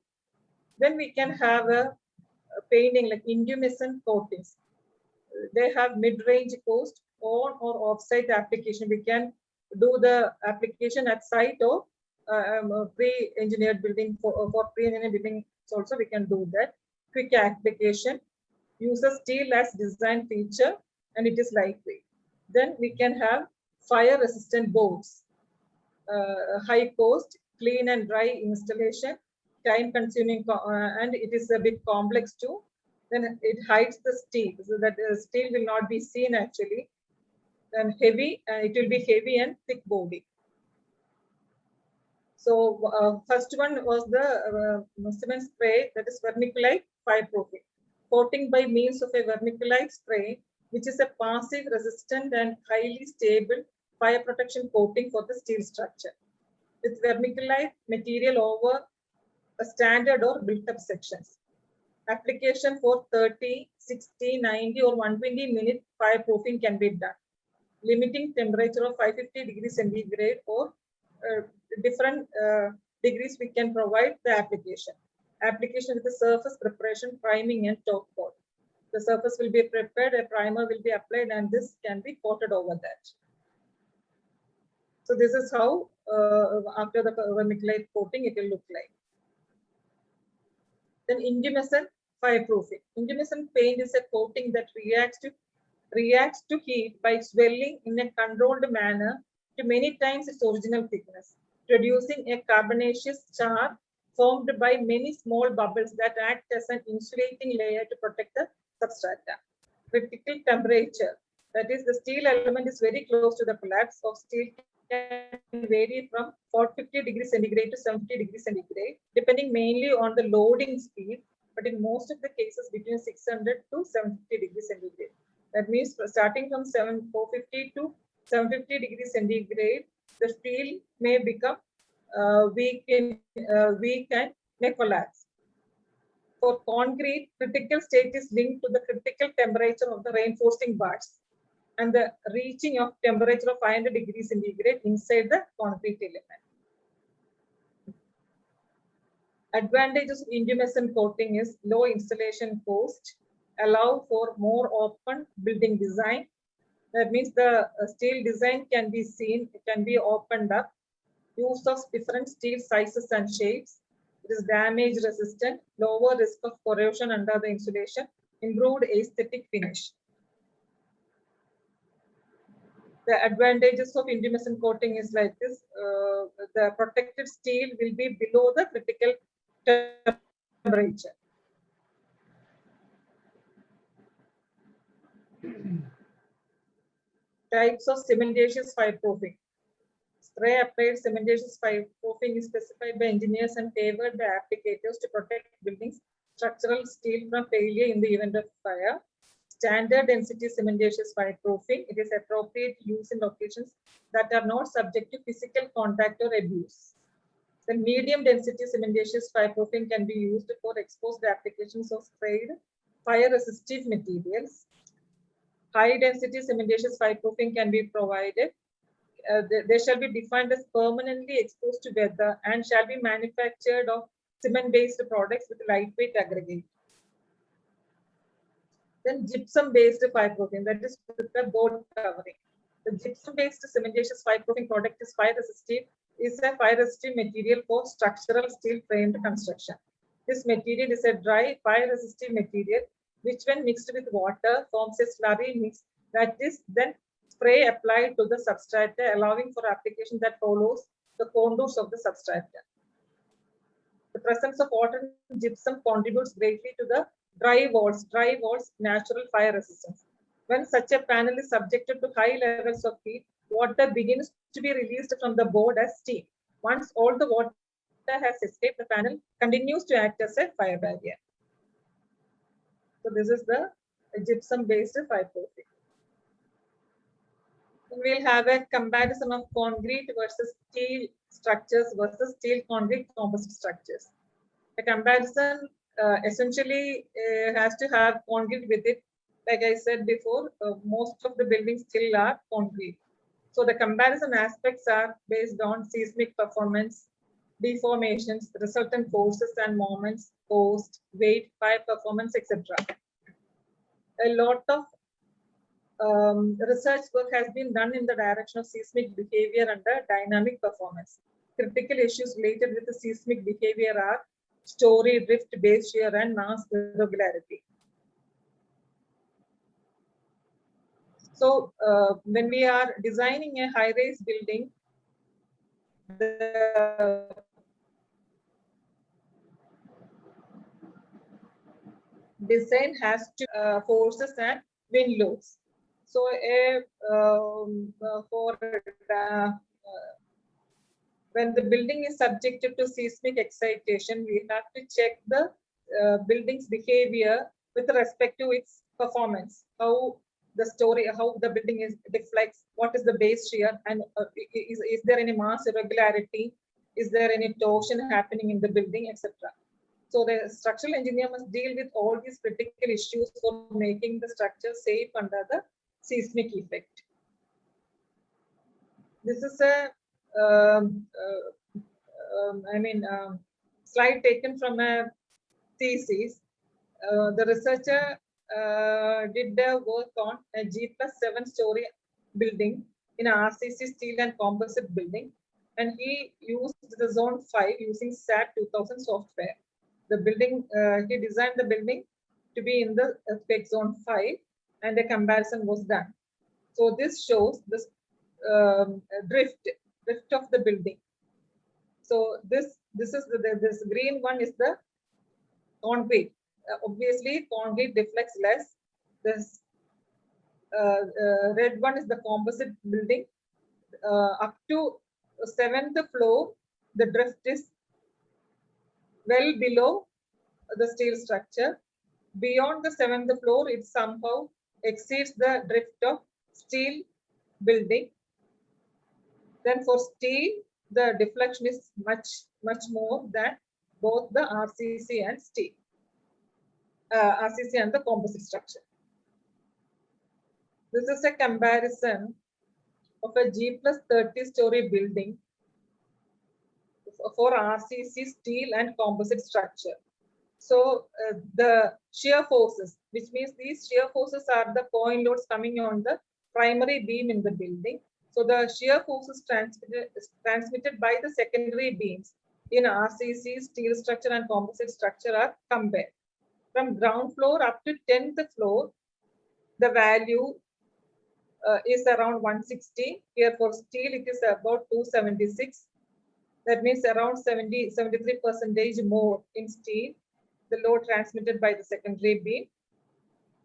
Then we can have a painting like intumescent coatings. They have mid-range cost, on or off-site application. We can do the application at site or pre-engineered building for pre-engineered building. Also, we can do that. Quick application uses steel as design feature, and it is lightweight. Then we can have fire-resistant boards. High cost, clean and dry installation, time-consuming, and it is a bit complex too. Then it hides the steel, so that the steel will not be seen actually. Then heavy, it will be heavy and thick body. So first one was the cement spray, that is vermiculite fireproofing. Coating by means of a vermiculite spray, which is a passive, resistant, and highly stable fire protection coating for the steel structure. With vermiculite material over a standard or built-up sections. Application for 30, 60, 90, or 120-minute fireproofing can be done. Limiting temperature of 550 degrees centigrade or different degrees we can provide the application. Application with the surface preparation, priming, and top coat. The surface will be prepared, a primer will be applied, and this can be coated over that. So this is how after the vermiculite coating it will look like. Then intumescent fireproofing. Intumescent paint is a coating that reacts to heat by swelling in a controlled manner to many times its original thickness, producing a carbonaceous char formed by many small bubbles that act as an insulating layer to protect the substrata. Critical temperature, that is, the steel element is very close to the collapse of steel, can vary from 450 degrees centigrade to 70 degrees centigrade, depending mainly on the loading speed, but in most of the cases between 600 to 750 degrees centigrade. That means starting from 450 to 750 degrees centigrade, the steel may become weak and may collapse. For concrete, critical state is linked to the critical temperature of the reinforcing bars and the reaching of temperature of 500 degrees centigrade inside the concrete element. Advantages of intumescent coating is low installation cost, allow for more open building design. That means the steel design can be seen, it can be opened up. Use of different steel sizes and shapes. It is damage resistant, lower risk of corrosion under the insulation, improved aesthetic finish. The advantages of intumescent coating is like this. The protected steel will be below the critical temperature. Types of cementitious fireproofing. Spray applied cementitious fireproofing is specified by engineers and favored by applicators to protect buildings' structural steel from failure in the event of fire. Standard density cementitious fireproofing. It is appropriate use in locations that are not subject to physical contact or abuse. The medium density cementitious fireproofing can be used for exposed applications of sprayed fire resistive materials. High density cementitious fireproofing can be provided. They shall be defined as permanently exposed to weather and shall be manufactured of cement-based products with lightweight aggregate. Then gypsum-based fireproofing, that is with the board covering. The gypsum-based cementitious fireproofing product is a fire-resistive material for structural steel framed construction. This material is a dry fire-resistive material which, when mixed with water, forms a slurry mix that is then spray applied to the substrata, allowing for application that follows the contours of the substrata. The presence of water and gypsum contributes greatly to the dry walls natural fire resistance. When such a panel is subjected to high levels of heat, water begins to be released from the board as steam. Once all the water has escaped, the panel continues to act as a fire barrier. So this is the gypsum-based fireproofing. We'll have a comparison of concrete versus steel structures versus steel concrete composite structures. The comparison essentially has to have concrete with it. Like I said before, most of the buildings still are concrete. So the comparison aspects are based on seismic performance, deformations, resultant forces and moments, cost, weight, fire performance, etc. A lot of research work has been done in the direction of seismic behavior under dynamic performance. Critical issues related with the seismic behavior are story, drift, base shear, and mass irregularity. So when we are designing a high-rise building, the design has to forces and wind loads. So when the building is subjected to seismic excitation, we have to check the building's behavior with respect to its performance. How the building deflects, what is the base shear, and is there any mass irregularity, is there any torsion happening in the building, etc. So the structural engineer must deal with all these critical issues for making the structure safe under the seismic effect. This is a slide taken from a thesis. The researcher did their work on a G+7 story building in an RCC steel and composite building, and he used the zone 5 using SAT 2000 software. The building, he designed the building to be in the earthquake zone 5, and a comparison was done. So this shows this drift of the building. So this is this green one is the concrete. Obviously, concrete deflects less. This red one is the composite building. Up to 7th floor, the drift is well below the steel structure. Beyond the 7th floor, it somehow exceeds the drift of steel building. Then for steel, the deflection is much more than both the RCC and steel. RCC and the composite structure. This is a comparison of a G plus 30 story building for RCC steel and composite structure. So the shear forces, which means these shear forces are the point loads coming on the primary beam in the building. So the shear forces transmitted by the secondary beams in RCC, steel structure and composite structure are compared. From ground floor up to 10th floor, the value is around 160. Here for steel, it is about 276. That means around 73% more in steel, the load transmitted by the secondary beam.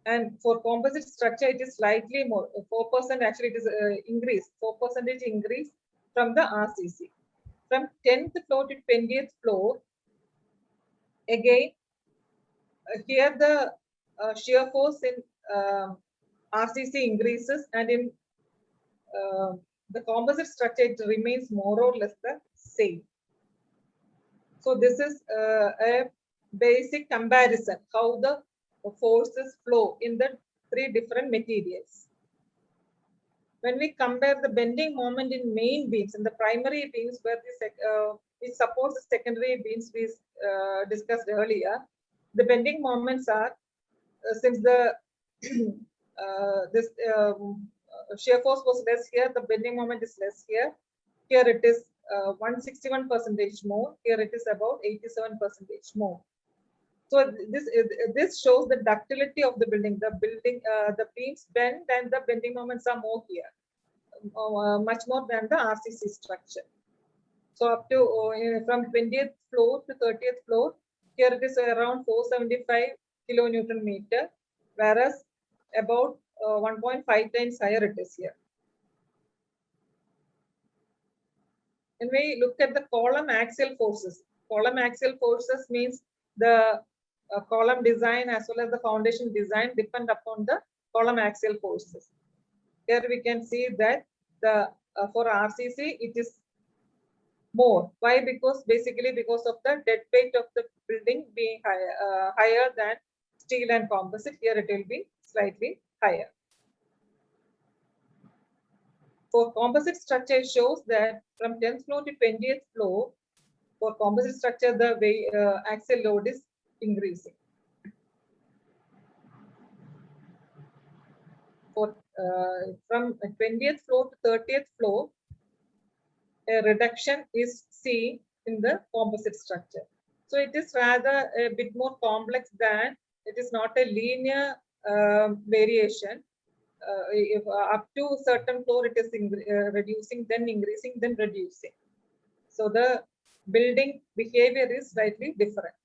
And for composite structure, it is slightly more, 4% actually it is increase, 4% increase from the RCC. From 10th floor to 20th floor, again, here the shear force in RCC increases, and in the composite structure, it remains more or less the same. So this is a basic comparison, how the forces flow in the three different materials. When we compare the bending moment in main beams and the primary beams where it supports the secondary beams we discussed earlier, the bending moments are, since the this shear force was less here, the bending moment is less here. Here it is 161% more. Here it is about 87% more. So this shows the ductility of the building. The beams bend and the bending moments are more here, much more than the RCC structure. So up to from 20th floor to 30th floor, here it is around 475 kilonewton meter, whereas about 1.5 times higher it is here. When we look at the column axial forces means the column design as well as the foundation design depend upon the column axial forces. Here we can see that the for RCC it is more. Why? Because basically because of the dead weight of the building being higher than steel and composite. Here it will be slightly higher. For composite structure, it shows that from 10th floor to 20th floor, for composite structure, the axial load is increasing. For from 20th floor to 30th floor, a reduction is seen in the composite structure. So it is rather a bit more complex than, it is not a linear variation. If up to certain floor it is reducing, then increasing, then reducing. So the building behavior is slightly different.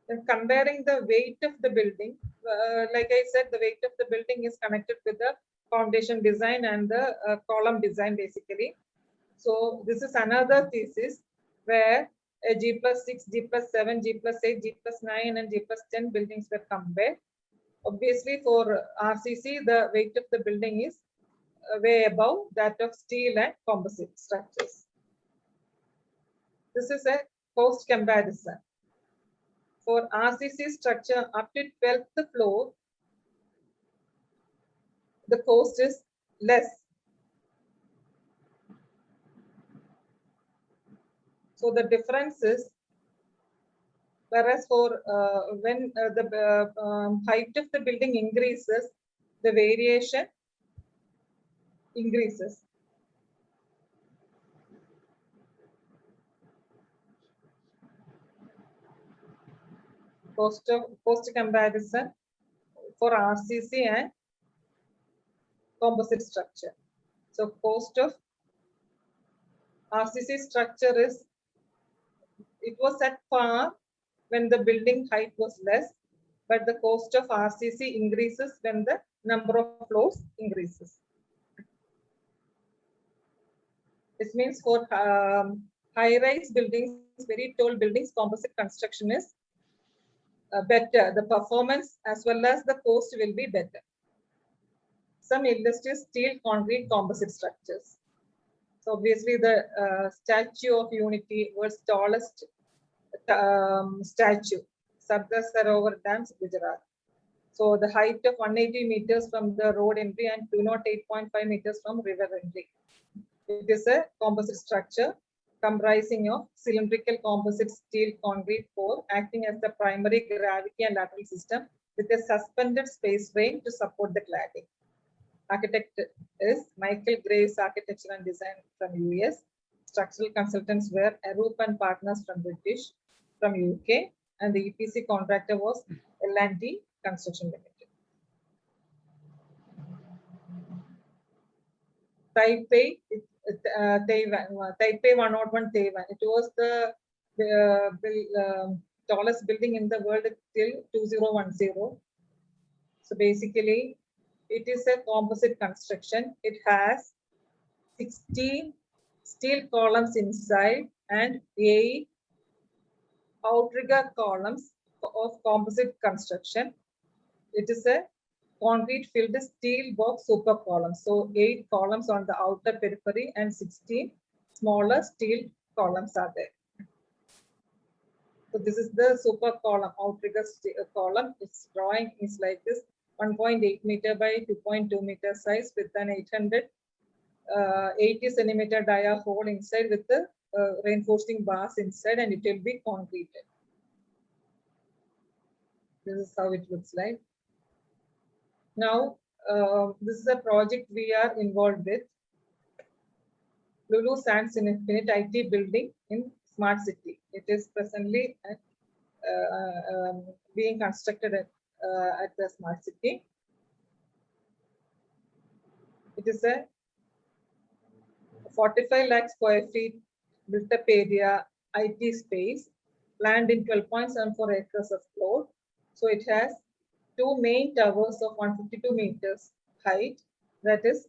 And comparing the weight of the building, like I said, the weight of the building is connected with the foundation design and the column design basically. So this is another thesis where a G plus 6, G plus 7, G plus 8, G plus 9 and G plus 10 buildings were compared. Obviously for RCC, the weight of the building is way above that of steel and composite structures. This is a cost comparison. For RCC structure up to 12th floor, the cost is less. So the difference is, whereas for when the height of the building increases, the variation increases. Cost comparison for RCC and composite structure. So cost of RCC structure is, it was at par when the building height was less, but the cost of RCC increases when the number of floors increases. This means for high-rise buildings, very tall buildings, composite construction is better. The performance as well as the cost will be better. Some illustrious steel, concrete, composite structures. So obviously the Statue of Unity was tallest statue, Sardar Sarovar Dam, Gujarat. So the height of 180 meters from the road entry and 208.5 meters from river entry. It is a composite structure comprising of cylindrical composite steel concrete core acting as the primary gravity and lateral system with a suspended space frame to support the cladding. Architect is Michael Graves Architecture and Design from US. Structural consultants were Arup and Partners from UK, and the EPC contractor was L&T Construction Limited. Taipei 101 Taiwan. It was the tallest building in the world till 2010. So basically, it is a composite construction. It has 16 steel columns inside and 8 outrigger columns of composite construction. It is a concrete filled steel box super columns. So 8 columns on the outer periphery and 16 smaller steel columns are there. So this is the super column, outrigger column. Its drawing is like this: 1.8 meter by 2.2 meter size with an 880 centimeter dia hole inside with the reinforcing bars inside, and it will be concreted. This is how it looks like. Now, this is a project we are involved with. Lulu Sands Infinite IT building in Smart City. It is presently being constructed at the Smart City. It is a 45 lakh square feet built up area IT space, planned in 12.74 acres of floor. So it has 2 main towers of 152 meters height, that is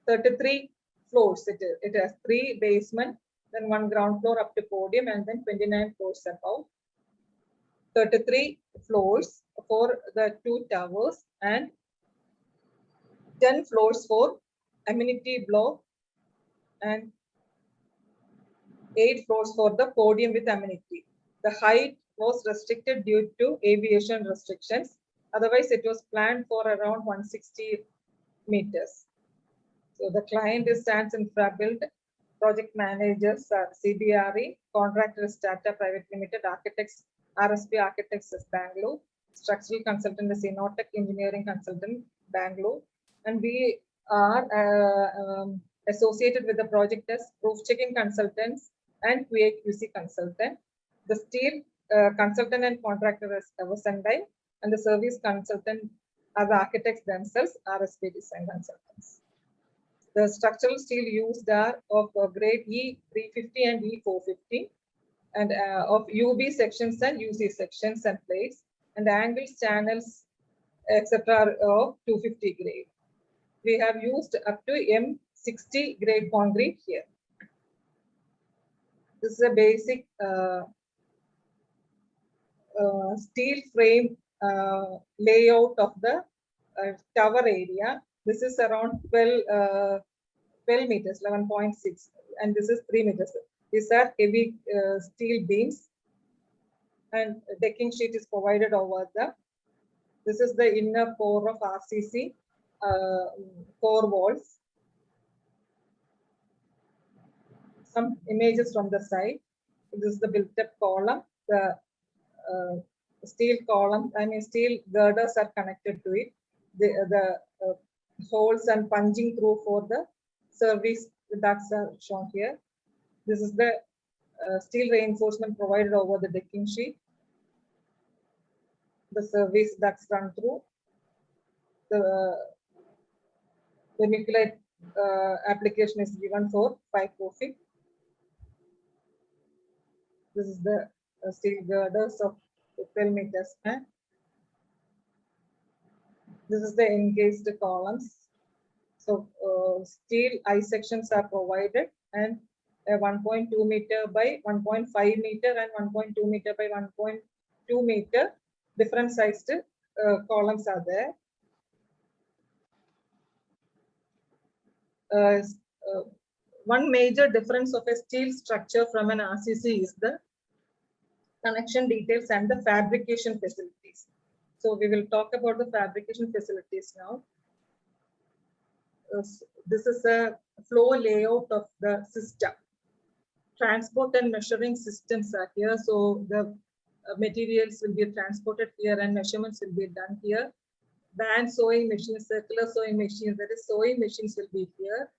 33 floors. It has 3 basement, then 1 ground floor up to podium, and then 29 floors above. 33 floors for the 2 towers and 10 floors for amenity block and 8 floors for the podium with amenity. The height was restricted due to aviation restrictions. Otherwise, it was planned for around 160 meters. So the client is Sands Infrabuild, project managers are CBRE, contractor is Tata Private Limited, architects RSP Architects is Bangalore, structural consultant is Inotech Engineering Consultant, Bangalore, and we are associated with the project as proof checking consultants and QA/QC consultant. The steel consultant and contractor is Eversendai, and the service consultant are the architects themselves, RSP Design Consultants. The structural steel used are of grade E350 and E450, and of UB sections and UC sections and plates, and the angles, channels, etc. are of 250 grade. We have used up to M60 grade concrete here. This is a basic steel frame layout of the tower area. This is around 12 meters, 11.6, and this is 3 meters. These are heavy steel beams, and decking sheet is provided over the. This is the inner core of RCC core walls. Some images from the side. This is the built-up column. The steel column, steel girders are connected to it. The holes and punching through for the service ducts are shown here. This is the steel reinforcement provided over the decking sheet. The service ducts run through. The vermiculite application is given for pipe proofing. This is the steel girders of 12 meters span. This is the encased columns. So steel I sections are provided, and 1.2 meter by 1.5 meter and 1.2 meter by 1.2 meter different sized columns are there. One major difference of a steel structure from an RCC is the connection details and the fabrication facilities. So we will talk about the fabrication facilities now. This is a flow layout of the system. Transport and measuring systems are here. So the materials will be transported here and measurements will be done here. Band sewing machines, circular sewing machines, that is sewing machines will be here.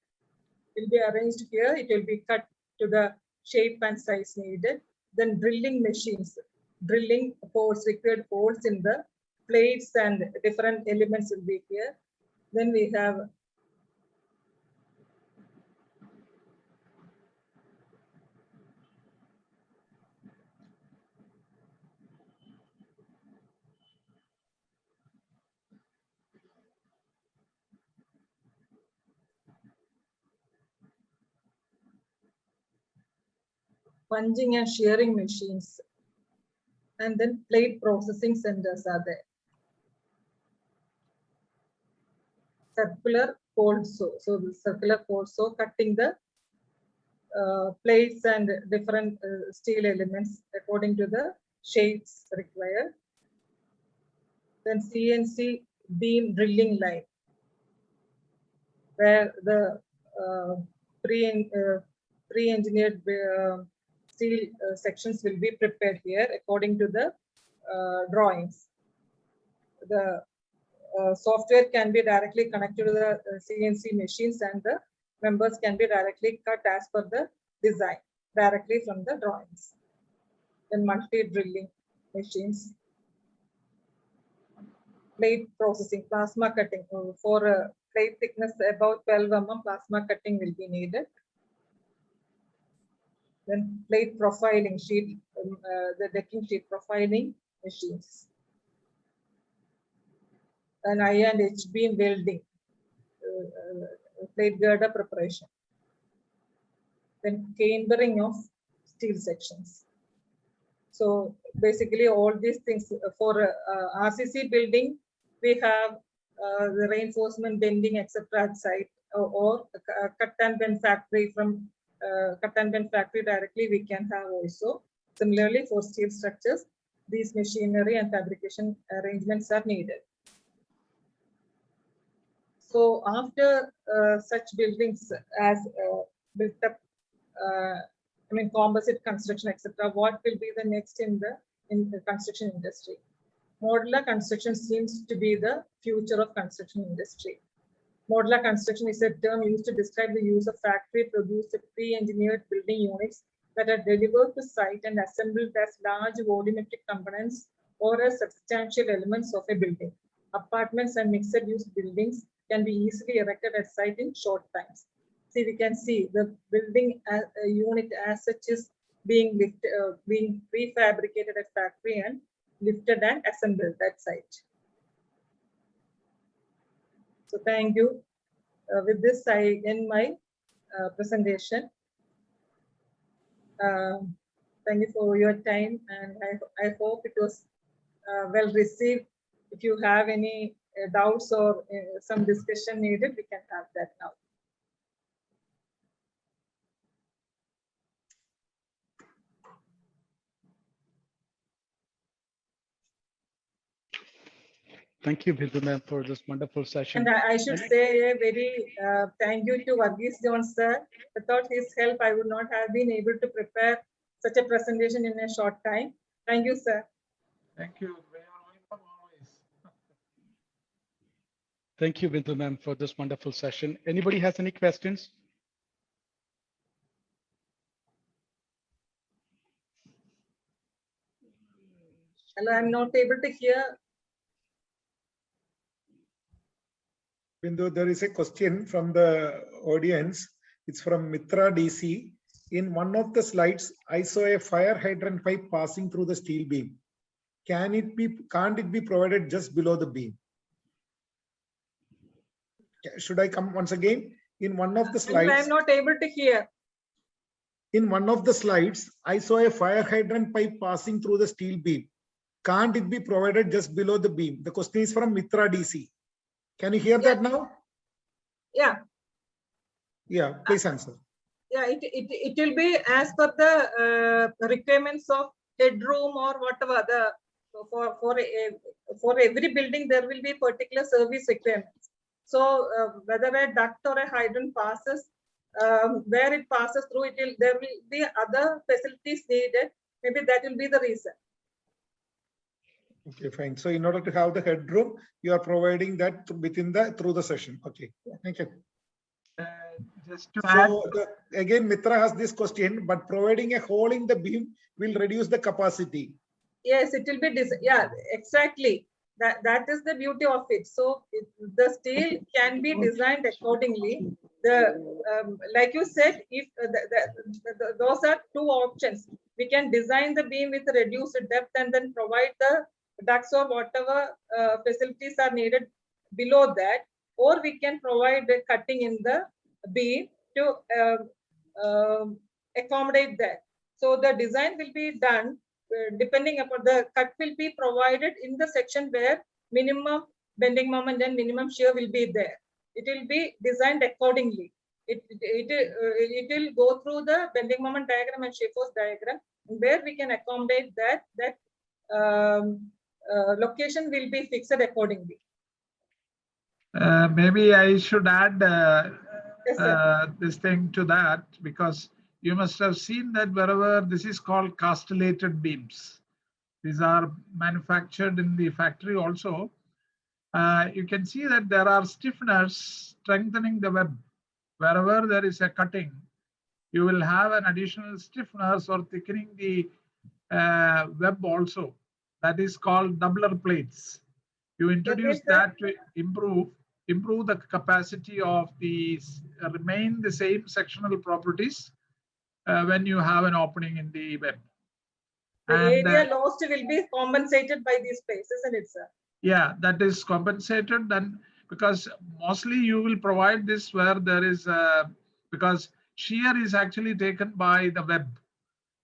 Will be arranged here. It will be cut to the shape and size needed. Then drilling machines, drilling holes, required holes in the plates and different elements will be here. Then we have punching and shearing machines. And then plate processing centers are there. Circular cold sew. So the circular cold sew cutting the plates and different steel elements according to the shapes required. Then CNC beam drilling line, where the pre-engineered steel sections will be prepared here according to the drawings. The software can be directly connected to the CNC machines and the members can be directly cut as per the design directly from the drawings. Then multi-drilling machines. Plate processing, plasma cutting. For a plate thickness about 12 mm, plasma cutting will be needed. Then plate profiling sheet, the decking sheet profiling machines. And I and H beam welding, plate girder preparation. Then cambering of steel sections. So basically all these things for RCC building, we have the reinforcement bending, etc. at site, or cut and bend factory from cut and bend factory directly we can have also. Similarly for steel structures, these machinery and fabrication arrangements are needed. So after such buildings as built up, I mean composite construction, etc., what will be the next in the construction industry? Modular construction seems to be the future of construction industry. Modular construction is a term used to describe the use of factory-produced pre-engineered building units that are delivered to site and assembled as large volumetric components or as substantial elements of a building. Apartments and mixed-use buildings can be easily erected at site in short times. See, we can see the building unit as such is being lifted, being prefabricated at factory and lifted and assembled at site. So thank you. With this, I end my presentation. Thank you for your time, and I hope it was well received. If you have any doubts or some discussion needed, we can have that now. Thank you, Bindu ma'am, for this wonderful session. And I should say a very thank you to Varghese Jones sir. Without his help, I would not have been able to prepare such a presentation in a short time. Thank you, sir. Thank you. We are welcome always. Thank you, Bindu ma'am, for this wonderful session. Anybody has any questions? Hello, I'm not able to hear. Bindu, there is a question from the audience. It's from Mitra DC. In one of the slides, I saw a fire hydrant pipe passing through the steel beam. Can't it be provided just below the beam? Should I come once again? In one of the slides, I'm not able to hear. in one of the slides, I saw a fire hydrant pipe passing through the steel beam. Can't it be provided just below the beam? The question is from Mitra DC. Can you hear that now? Yeah. Yeah, please answer. Yeah, it will be as per the requirements of headroom or whatever for every building there will be particular service requirements. So whether a duct or a hydrant passes, where it passes through, there will be other facilities needed. Maybe that will be the reason. Okay, fine. So in order to have the headroom, you are providing that through the session. Okay, thank you. Just to add, So again, Mitra has this question, but providing a hole in the beam will reduce the capacity. Yes, it will be, yeah, exactly. That is the beauty of it. So the steel can be designed accordingly. Like you said, if those are two options, we can design the beam with reduced depth and then provide the ducts or whatever facilities are needed below that, or we can provide a cutting in the beam to accommodate that. So the design will be done depending upon the cut will be provided in the section where minimum bending moment and minimum shear will be there. It will be designed accordingly. It will go through the bending moment diagram and shear force diagram where we can accommodate that location will be fixed accordingly. maybe I should add Yes, sir. this thing to that, because you must have seen that wherever this is called castellated beams, these are manufactured in the factory also. You can see that there are stiffeners strengthening the web. Wherever there is a cutting, you will have an additional stiffeners or thickening the web also. That is called doubler plates. You introduce that to improve the capacity of these, remain the same sectional properties when you have an opening in the web. The And, area lost will be compensated by these places, isn't it, sir? yeah, that is compensated, and because mostly you will provide this where there is because shear is actually taken by the web,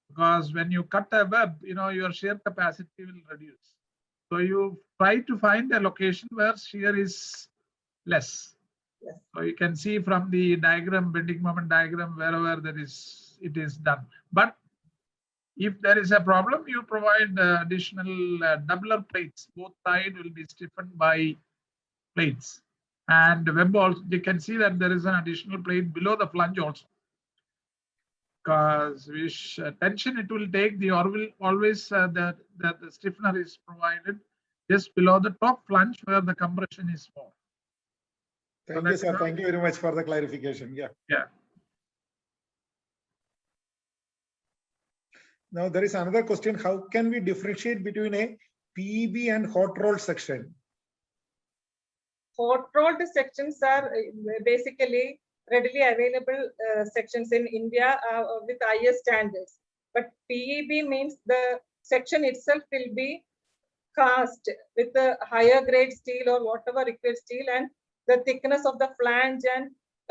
because when you cut a web, your shear capacity will reduce. So you try to find a location where shear is less. Yes. So you can see from the diagram, bending moment diagram, wherever there is, it is done. But if there is a problem, you provide additional doubler plates. Both sides will be stiffened by plates. And web also, you can see that there is an additional plate below the flange also. Because which tension it will take, the always the stiffener is provided just below the top flange where the compression is more. Thank you, sir. Thank you very much for the clarification. Yeah. Yeah. Now there is another question. How can we differentiate between a PEB and hot roll section? Hot rolled sections are basically readily available sections in India with IS standards. But PEB means the section itself will be cast with a higher grade steel or whatever required steel, and the thickness of the flange and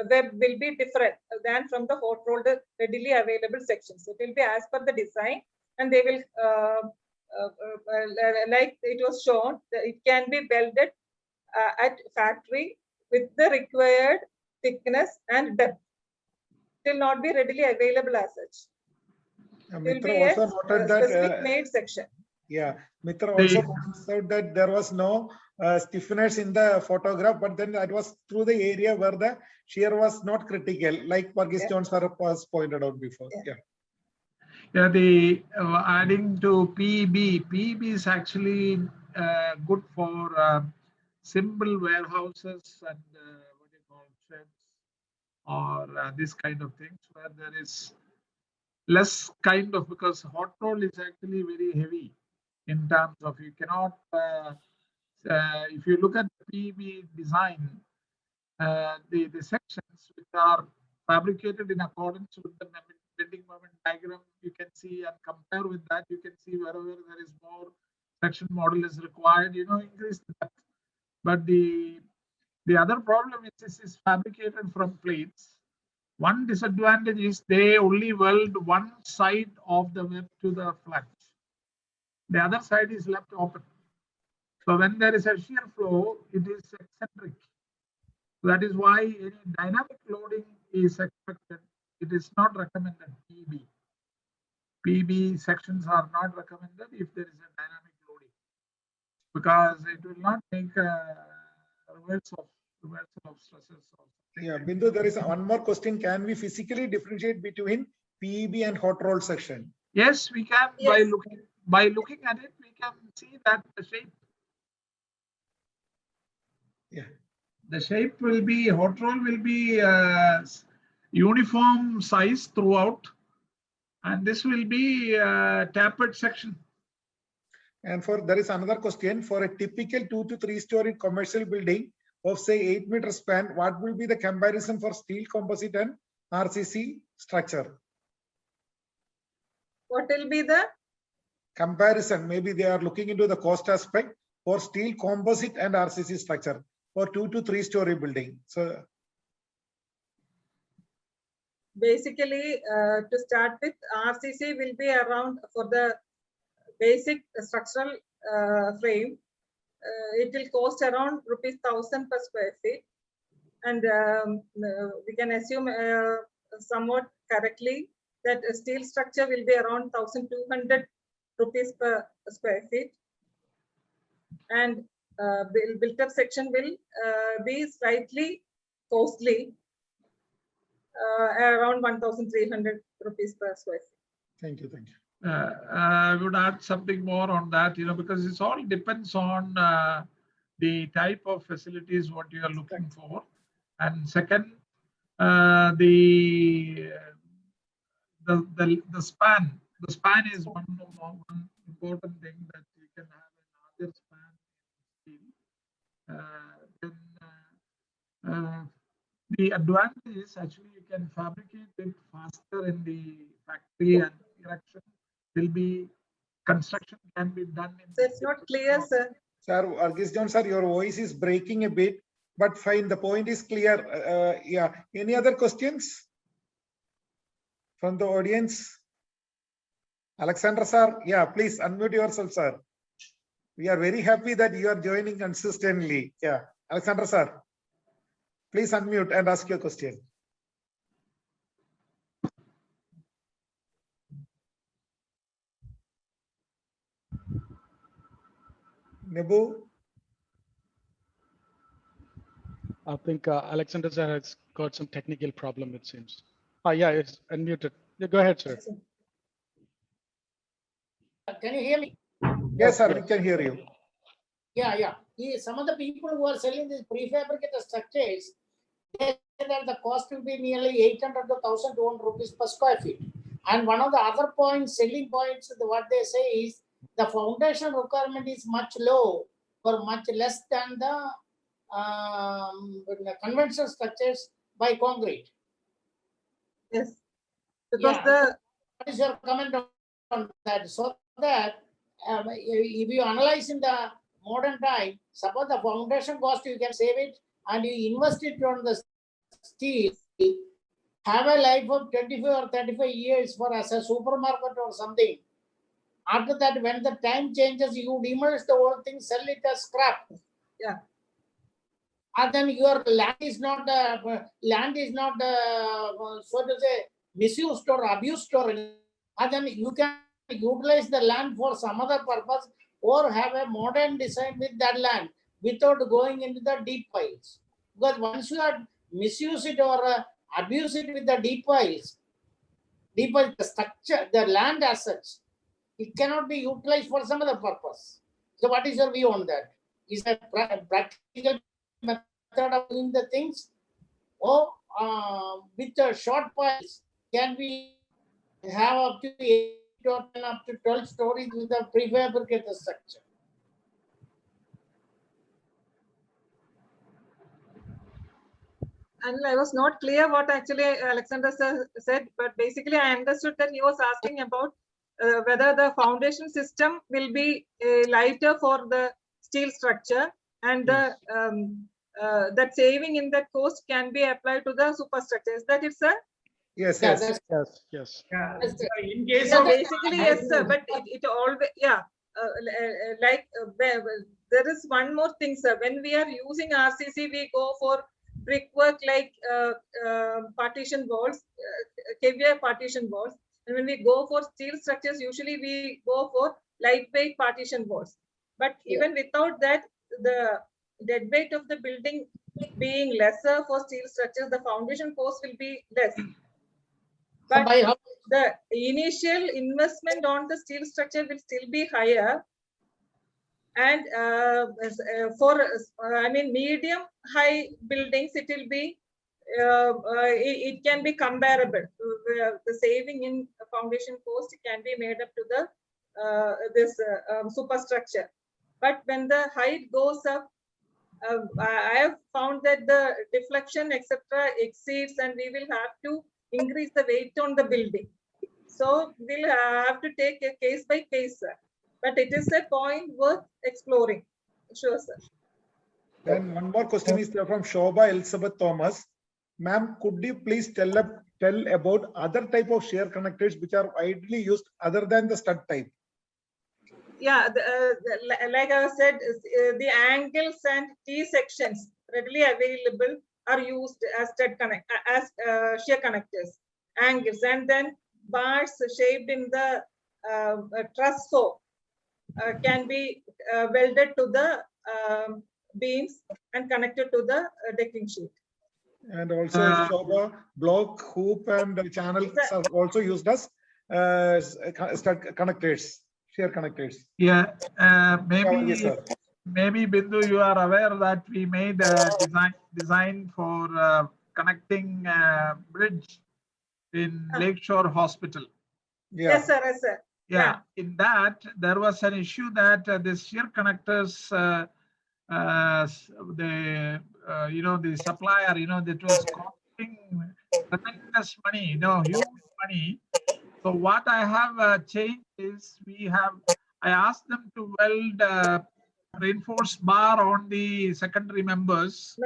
web will be different than from the hot rolled readily available sections. It will be as per the design, and they will, like it was shown, it can be welded at factory with the required thickness and depth. It will not be readily available as such. It will Mitra be also a noted that. specific made section. Yeah, Mitra also points out that there was no stiffeners in the photograph, but then that was through the area where the shear was not critical, like Varghese John sir was pointed out before. Yeah. Yeah, the adding to PEB is actually good for simple warehouses and what do you call sheds or this kind of things where there is less kind of, because hot roll is actually very heavy in terms of, you cannot if you look at the PEB design, the sections which are fabricated in accordance with the bending moment diagram, you can see and compare with that, you can see wherever there is more section model is required, increase the depth. But the other problem is this is fabricated from plates. One disadvantage is they only weld one side of the web to the flange. The other side is left open. So when there is a shear flow, it is eccentric. That is why any dynamic loading is expected. It is not recommended PEB. PB sections are not recommended if there is a dynamic loading, because it will not make reversal of stresses. Or something Yeah, like Bindu, there is one more question. Can we physically differentiate between PEB and hot roll section? Yes, we can. Yes. By looking at it, we can see that the shape. Yeah. The shape will be, hot roll will be uniform size throughout, and this will be tapered section. And there is another question, for a typical 2 to 3 story commercial building of say 8-meter span, what will be the comparison for steel composite and RCC structure? What will be the Comparison, maybe they are looking into the cost aspect for steel composite and RCC structure for 2 to 3 story building. So basically to start with, RCC will be around for the basic structural frame. It will cost around ₹1,000 per square feet, and we can assume somewhat correctly that a steel structure will be around ₹1,200 per square feet, and built-up section will be slightly costly, around ₹1,300 per square feet. thank you, thank you. I would add something more on that, because it all depends on the type of facilities what you are looking for, and second, the span. The span is one important thing, that you can have a larger span in steel. The advantage is actually you can fabricate it faster in the factory, and erection will be, construction can be done in. So it's not clear, sir. Sir, Argis John, sir, your voice is breaking a bit, but fine, the point is clear. Yeah, any other questions from the audience? Alexander sir, yeah, please unmute yourself, sir. We are very happy that you are joining consistently. Yeah, Alexander sir, please unmute and ask your question. Nebu? I think Alexander sir has got some technical problem, it seems. Yeah, it's unmuted. Yeah, go ahead, sir. Can you hear me? Yes, sir, we can hear you. Yeah. Some of the people who are selling these prefabricated structures, they say that the cost will be nearly 800 to 1,200 rupees per square feet. And one of the other points, selling points, what they say is the foundation requirement is much low, or much less than the conventional structures by concrete. Yes, because Yeah. What is your comment on that? So that if you analyze in the modern time, suppose the foundation cost, you can save it and you invest it on the steel, have a life of 25 or 35 years for as a supermarket or something. After that, when the time changes, you demolish the whole thing, sell it as scrap. Yeah. And then your land is not so to say misused or abused, or and then you can utilize the land for some other purpose, or have a modern design with that land without going into the deep piles. Because once you misuse it or abuse it with the deep piles, the structure, the land as such, it cannot be utilized for some other purpose. So what is your view on that? Is that practical method of doing the things, or with the short piles, can we have up to 8 or 10 up to 12 stories with a prefabricated structure? And I was not clear what actually Alexander said, but basically I understood that he was asking about whether the foundation system will be lighter for the steel structure, and Yes. that saving in that cost can be applied to the superstructure. Is that it, sir? Yes, Yeah, yes. that's Yes. Yeah, Yes, sir. in case Yeah, of basically yes, sir. But it always, yeah, there is one more thing, sir. When we are using RCC, we go for brickwork like partition walls, KVI partition walls. And when we go for steel structures, usually we go for lightweight partition walls. But even without that, the dead weight of the building being lesser for steel structures, the foundation cost will be less. So But by how, the initial investment on the steel structure will still be higher. And for I mean medium high buildings, it will be it can be comparable. The saving in foundation cost can be made up to the this superstructure. But when the height goes up, I have found that the deflection etc. exceeds, and we will have to increase the weight on the building. So we'll have to take a case by case, sir. But it is a point worth exploring. Sure, sir. Then one more question is there from Shobha Elizabeth Thomas. Ma'am, could you please tell about other type of shear connectors which are widely used other than the stud type? Yeah, like I said, the angles and T sections readily available are used as stud connect as shear connectors. Angles and then bars shaped in the truss saw can be welded to the beams and connected to the decking sheet. And also Shobha, block, hoop and channels are also used as stud connectors, shear connectors. Yeah, Yes, sir. maybe Bindu, you are aware that we made a design for connecting bridge in Lakeshore Hospital. Yeah. Yes, sir. Yes, sir. Yeah, in that there was an issue that the shear connectors, the supplier, that was costing tremendous money, huge money. So what I have changed is I asked them to weld reinforced bar on the secondary members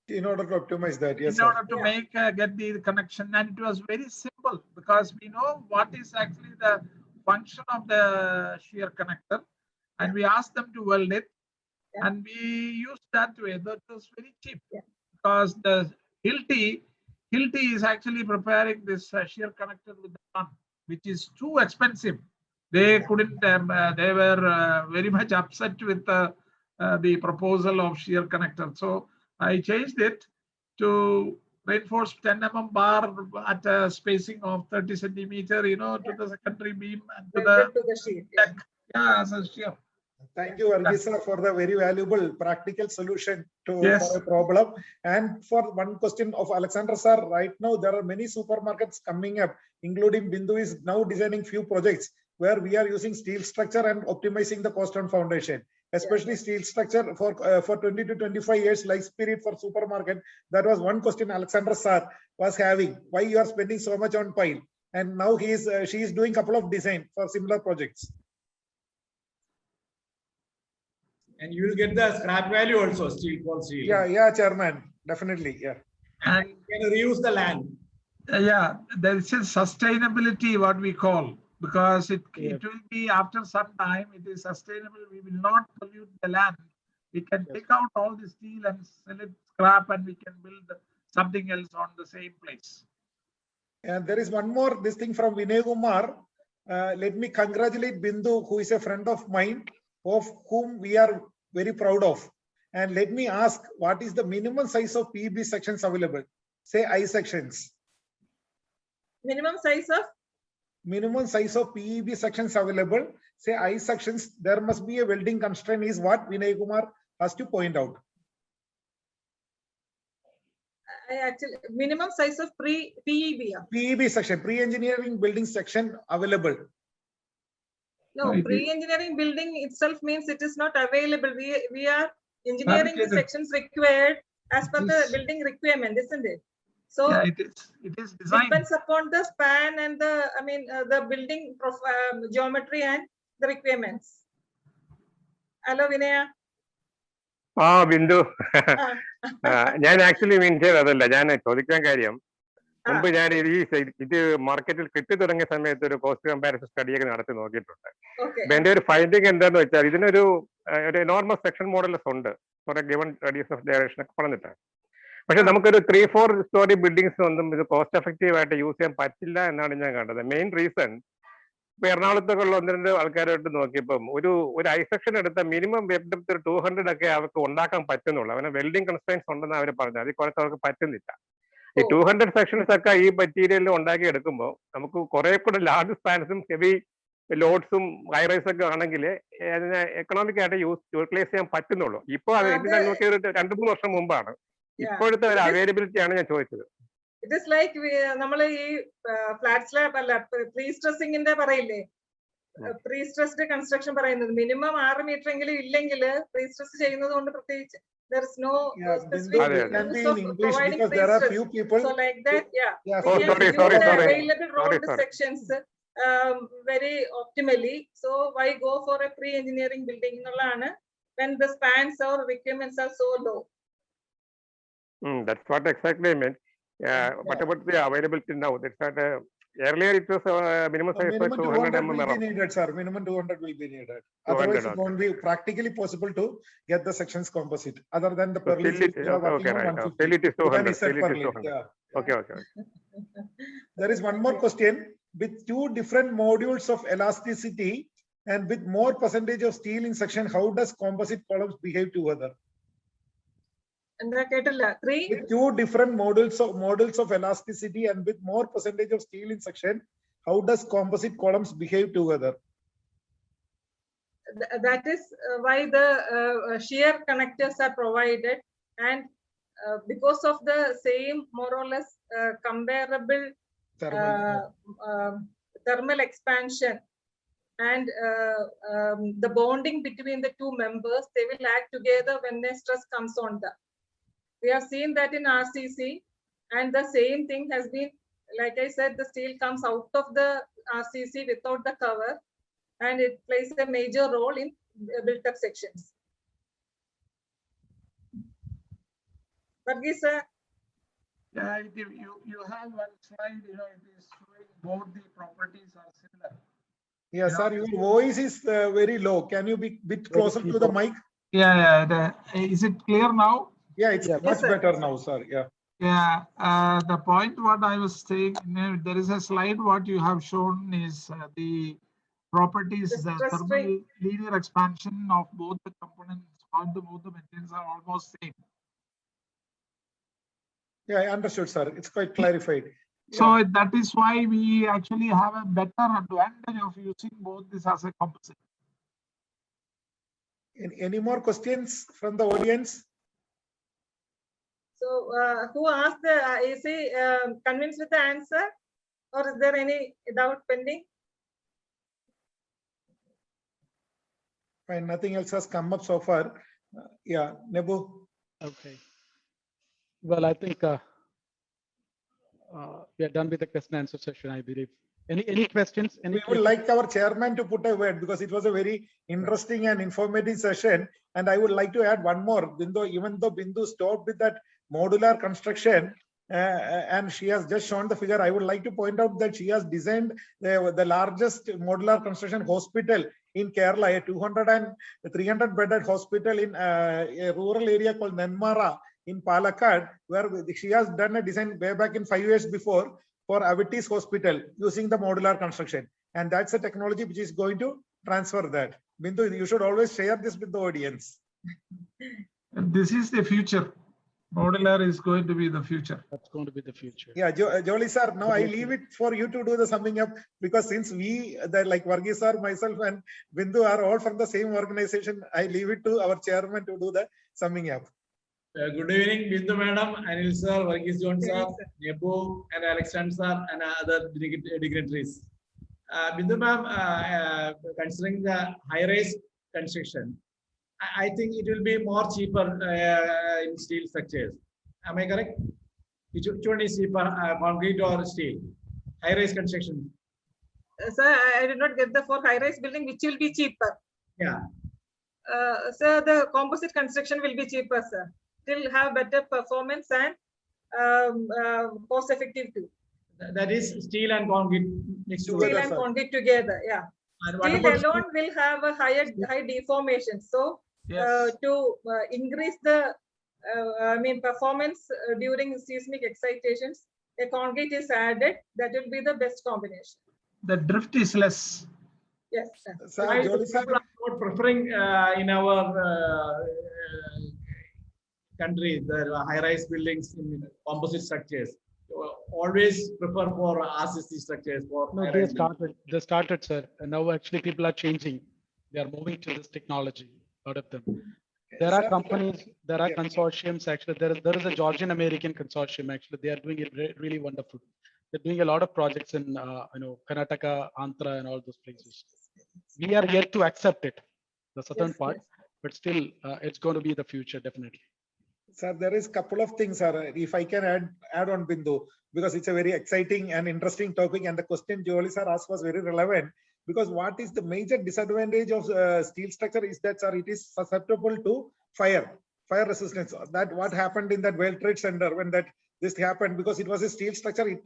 In order to optimize that, yes, in sir. order to make get the connection, and it was very simple because we know what is actually the function of the shear connector, and we asked them to weld it, and we used that way. That was very cheap because the Hilti is actually preparing this shear connector with the gun, which is too expensive. They couldn't. They were very much upset with the proposal of shear connector. So I changed it to reinforced 10 mm bar at a spacing of 30 centimeter, to the secondary beam and to the sheet. deck. Yeah, as a shear. Thank you, Varghese, sir, for the very valuable practical solution for a problem. And for one question of Alexander sir, right now there are many supermarkets coming up, including Bindu is now designing few projects where we are using steel structure and optimizing the cost on foundation, especially steel structure for 20 to 25 years life period for supermarket. That was one question Alexander sir was having, why you are spending so much on pile, and now she is doing couple of design for similar projects. And you will get the scrap value also, steel for steel. Yeah, chairman, definitely, yeah. And you can reuse the land. Yeah, there is a sustainability, what we call, because it will be after some time, it is sustainable. We will not pollute the land. We can take out all the steel and sell it scrap, and we can build something else on the same place. And there is one more this thing from Vinay Kumar. Let me congratulate Bindu, who is a friend of mine, of whom we are very proud of. And let me ask, what is the minimum size of PEB sections available? Say I sections. Minimum size of? Minimum size of PEB sections available. Say I sections, there must be a welding constraint is what Vinay Kumar has to point out. Actually, minimum size of PEB. PEB section, pre-engineering building section available. No, pre-engineering building itself means it is not available. We are engineering the sections required as per the building requirement, isn't it? So yeah, it is designed. Depends upon the span and the building geometry and the requirements. Hello, Vinaya. Bindu. ഞാൻ actually mean ചെയ്തതല്ല, ഞാൻ ചോദിക്കാൻ കാര്യം മുമ്പ് ഞാൻ ഇത് മാർക്കറ്റിൽ കിട്ടി തുടങ്ങിയ സമയത്ത് ഒരു കോസ്റ്റ് കമ്പാരിസൺ സ്റ്റഡിയൊക്കെ നടത്തി നോക്കിയിട്ടുണ്ട്. അപ്പൊ എന്റെ ഒരു ഫൈൻഡിങ് എന്താന്ന് വെച്ചാൽ ഇതിനൊരു എനോർമസ് സെക്ഷൻ മോഡൽസ് ഉണ്ട് for a given radius of direction ഒക്കെ പറഞ്ഞിട്ട്. പക്ഷെ നമുക്കൊരു 3-4 സ്റ്റോറി ബിൽഡിങ്സ് ഒന്നും ഇത് കോസ്റ്റ് എഫക്റ്റീവ് ആയിട്ട് യൂസ് ചെയ്യാൻ പറ്റില്ല എന്നാണ് ഞാൻ കണ്ടത്. മെയിൻ റീസൺ ഇപ്പൊ എറണാകുളത്തൊക്കെ ഉള്ള 1-2 ആൾക്കാരായിട്ട് നോക്കിയപ്പം ഒരു ഐ സെക്ഷൻ എടുത്ത മിനിമം വെബ് ഡെപ്ത് 200 ഒക്കെ അവർക്ക് ഉണ്ടാക്കാൻ പറ്റുന്നുള്ളൂ. അവന് വെൽഡിംഗ് കൺസ്ട്രെയിൻസ് ഉണ്ടെന്ന് അവർ പറഞ്ഞു. അതിൽ കുറച്ച് അവർക്ക് പറ്റുന്നില്ല. ഈ 200 സെക്ഷൻസ് ഒക്കെ ഈ മെറ്റീരിയൽ ഉണ്ടാക്കി എടുക്കുമ്പോൾ നമുക്ക് കുറെ കൂടെ ലാർജ് സ്പാൻസും ഹെവി ലോഡ്സും ഹൈറൈസ് ഒക്കെ ആണെങ്കിൽ അതിനെ എക്കണോമിക് ആയിട്ട് യൂട്ടിലൈസ് ചെയ്യാൻ പറ്റുന്നുള്ളൂ. ഇപ്പൊ അത് ഇത് നോക്കിയ ഒരു 2-3 വർഷം മുമ്പാണ്. ഇപ്പോഴത്തെ ഒരു അവൈലബിലിറ്റി ആണ് ഞാൻ ചോദിച്ചത്. ഇറ്റ് ഇസ് ലൈക്ക് നമ്മള് ഈ ഫ്ലാറ്റ് സ്ലാബ് അല്ല പ്രീ സ്ട്രെസ്സിങ്ങിന്റെ പറയില്ലേ, പ്രീ സ്ട്രെസ്ഡ് കൺസ്ട്രക്ഷൻ പറയുന്നത് മിനിമം 6 മീറ്റർ എങ്കിലും ഇല്ലെങ്കിൽ പ്രീ സ്ട്രെസ് ചെയ്യുന്നത് കൊണ്ട് പ്രത്യേകിച്ച് there is no specific Bindu, can be use of in English providing because there are pre-stress. few people. So like that, yeah. Yeah, We Oh, can sorry, use sorry, the sorry. available road Sorry. sections very optimally. So why go for a pre-engineering building എന്നുള്ളതാണ് when the spans or requirements are so low. That's what exactly I meant. What about the availability now? That's not, earlier it was minimum size Minimum 200 200 will be mm. needed, sir. Minimum 200 will be needed. 200, Otherwise, it okay. won't be practically possible to get the sections composite. Other than the So Perlis, still it- we are okay, working on right. 150. Still it is 200, Even still it is Perlis, 200. yeah. Okay. There is one more question. With 2 different modules of elasticity and with more percentage of steel in section, how does composite columns behave together? എന്താ കേട്ടില്ല? 3 With 2 different models of elasticity and with more percentage of steel in section, how does composite columns behave together? that is why the shear connectors are provided, and because of the same more or less comparable thermal expansion and the bonding between the 2 members, they will act together when the stress comes on them. We have seen that in RCC, and the same thing has been, like I said, the steel comes out of the RCC without the cover, and it plays a major role in built-up sections. Varghese sir, Yeah, you have one slide, it is showing both the properties are similar. Yeah, sir, your voice is very low. Can you be bit closer to the mic? Is it clear now? Yeah, it's Yeah. much Yes, sir. better now, sir. Yeah. Yeah, the point what I was saying, there is a slide what you have shown is the properties, The the stress thermal linear expansion of both the components, both the materials are almost same. Yeah, I understood, sir. It's quite clarified. So that is why we actually have a better advantage of using both this as a composite. Any more questions from the audience? so who asked the, is he convinced with the answer, or is there any doubt pending? Fine, nothing else has come up so far. Yeah, Nebu. Okay. Well, I think we are done with the question and answer session, I believe. Any questions? Any We would like our chairman to put a word because it was a very interesting and informative session. And I would like to add one more. Even though Bindu stopped with that modular construction, and she has just shown the figure, I would like to point out that she has designed the largest modular construction hospital in Kerala, a 200 and 300 bedded hospital in a rural area called Nenmara in Palakkad, where she has done a design way back in 5 years before for Avitis Hospital using the modular construction. And that's a technology which is going to transfer that. Bindu, you should always share this with the audience. And this is the future. Modular is going to be the future. That's going to be the future. Yeah, Jolly sir, now I leave it for you to do the summing up, because since we, like Varghese sir, myself and Bindu are all from the same organization, I leave it to our chairman to do the summing up. Good evening, Bindu madam, Anil sir, Varghese John Good sir, evening, sir. Nebu and Alexander sir, and other dignitaries. Bindu ma'am, considering the high-rise construction, I think it will be more cheaper in steel structures. Am I correct? Which one is cheaper, concrete or steel? High-rise construction. Sir, I did not get the for high-rise building, which will be cheaper. Yeah. Sir, the composite construction will be cheaper, sir. Still have better performance and cost effective too. That is steel and concrete mixed Steel Together, together. and sir. concrete together, yeah. And what Steel about alone will have a high deformation. So Yes. to increase the performance during seismic excitations, a concrete is added, that will be the best combination. The drift is less. Yes, sir. Sir, Why Jolly sir, people are not preferring in our country the high-rise buildings in composite structures? Always prefer for RCC structures for No, high-rise buildings. they started, sir. And now actually people are changing. They are moving to this technology, a lot of them. There are Sir, companies, there are yeah. consortiums, actually, there is a Georgian American consortium, actually, they are doing it really wonderful. They're doing a lot of projects in, Karnataka, Andhra, and all those places. We are yet to accept it, the southern Yes, part, yes. but still, it's going to be the future, definitely. Sir, there is couple of things, sir. If I can add on, Bindu, because it's a very exciting and interesting topic, and the question Jolly sir asked was very relevant. Because what is the major disadvantage of steel structure is that, sir, it is susceptible to fire resistance. That what happened in that World Trade Center when this happened, because it was a steel structure, it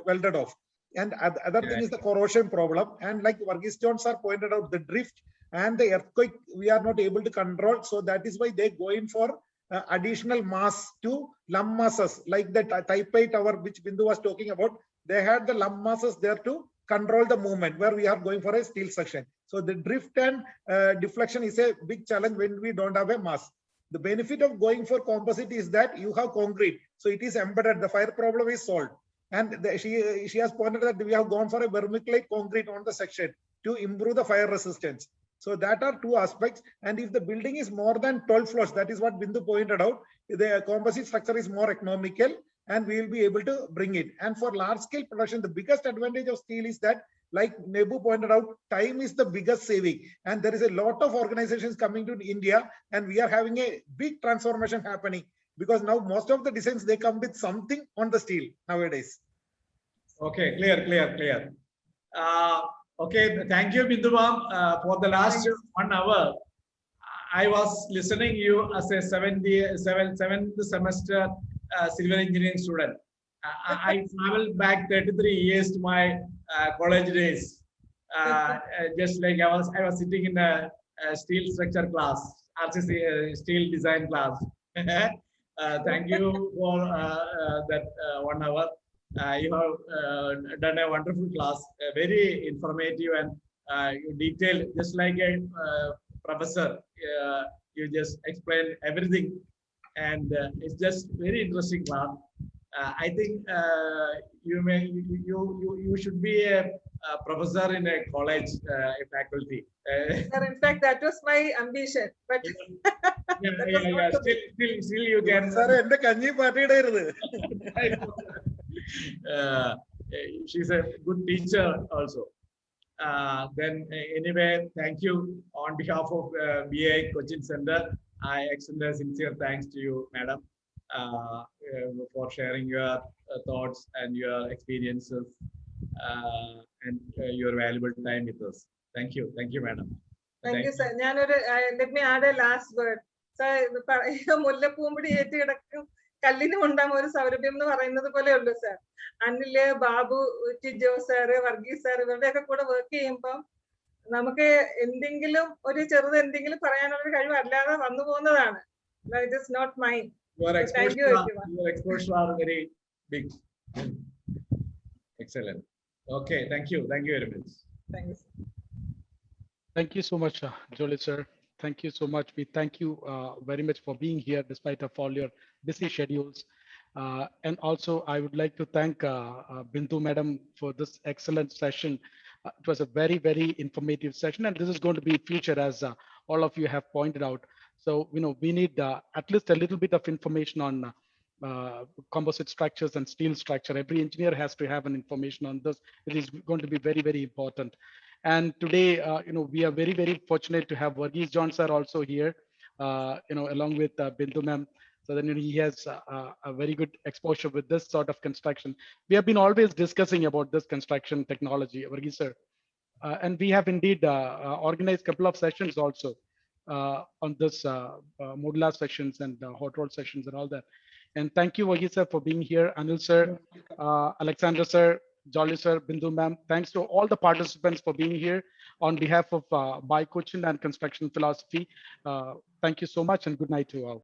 welded off. And other thing is the corrosion problem. And like Varghese John sir pointed out, the drift and the earthquake we are not able to control. So that is why they go in for additional mass to lump masses, like the Taipei tower which Bindu was talking about. They had the lump masses there to control the movement, where we are going for a steel section. So the drift and deflection is a big challenge when we don't have a mass. The benefit of going for composite is that you have concrete, so it is embedded. The fire problem is solved. And she has pointed that we have gone for a vermiculite concrete on the section to improve the fire resistance. So that are two aspects. And if the building is more than 12 floors, that is what Bindu pointed out, the composite structure is more economical, and we will be able to bring it. And for large scale production, the biggest advantage of steel is that, like Nebu pointed out, time is the biggest saving. And there is a lot of organizations coming to India, and we are having a big transformation happening, because now most of the designs, they come with something on the steel nowadays. Okay, clear. Okay, thank you, Bindu ma'am. For the last 1 hour, I was listening you as a seventh semester civil engineering student. I traveled back 33 years to my college days. Just like I was sitting in a steel structure class, RCC steel design class. Thank you for that 1 hour. You have done a wonderful class, very informative and detailed, just like a professor. You just explained everything, and it's just very interesting class. I think you should be a professor in a college, a faculty. Sir, in fact, that was my ambition, but Yeah. Still you can. Sir, ende kanji paatidayirunnu. She's a good teacher also. Then anyway, thank you on behalf of BI Coaching Center. I extend a sincere thanks to you, madam, for sharing your thoughts and your experiences and your valuable time with us. Thank you, madam. thank you, sir. Let me add a last word. Sir, മുല്ലപ്പൂമ്പടി ഏറ്റ് കിടക്കും കല്ലിനും ഉണ്ടാകും ഒരു സൗരഭ്യം എന്ന് പറയുന്നത് പോലെ ഉള്ളു sir. Anil, Babu, Tijo sir, Varghese sir, ഇവരുടെയൊക്കെ കൂടെ വർക്ക് ചെയ്യുമ്പോൾ നമുക്ക് എന്തെങ്കിലും ഒരു ചെറുത് എന്തെങ്കിലും പറയാനുള്ള കഴിവ് അല്ലാതെ വന്നു പോകുന്നതാണ്. It is not mine. Your Thank you, everyone. exposure are very big. Excellent. Okay, thank you very much. Thank you, sir. Thank you so much, Jolie sir. Thank you so much. We thank you very much for being here despite of all your busy schedules. And also, I would like to thank Bindu madam for this excellent session. It was a very, very informative session, and this is going to be future, as all of you have pointed out. So, we need at least a little bit of information on composite structures and steel structure. Every engineer has to have an information on this. It is going to be very, very important. And today, we are very, very fortunate to have Varghese John sir also here, along with Bindu ma'am. So then he has a very good exposure with this sort of construction. We have been always discussing about this construction technology, Varghese sir. And we have indeed organized a couple of sessions also on this modular sections and hot roll sections and all that. And thank you, Varghese sir, for being here. Anil sir, Alexander sir, Jolly sir, Bindu ma'am. Thanks to all the participants for being here on behalf of BI Cochin and Construction Philosophy. Thank you so much, and good night to all.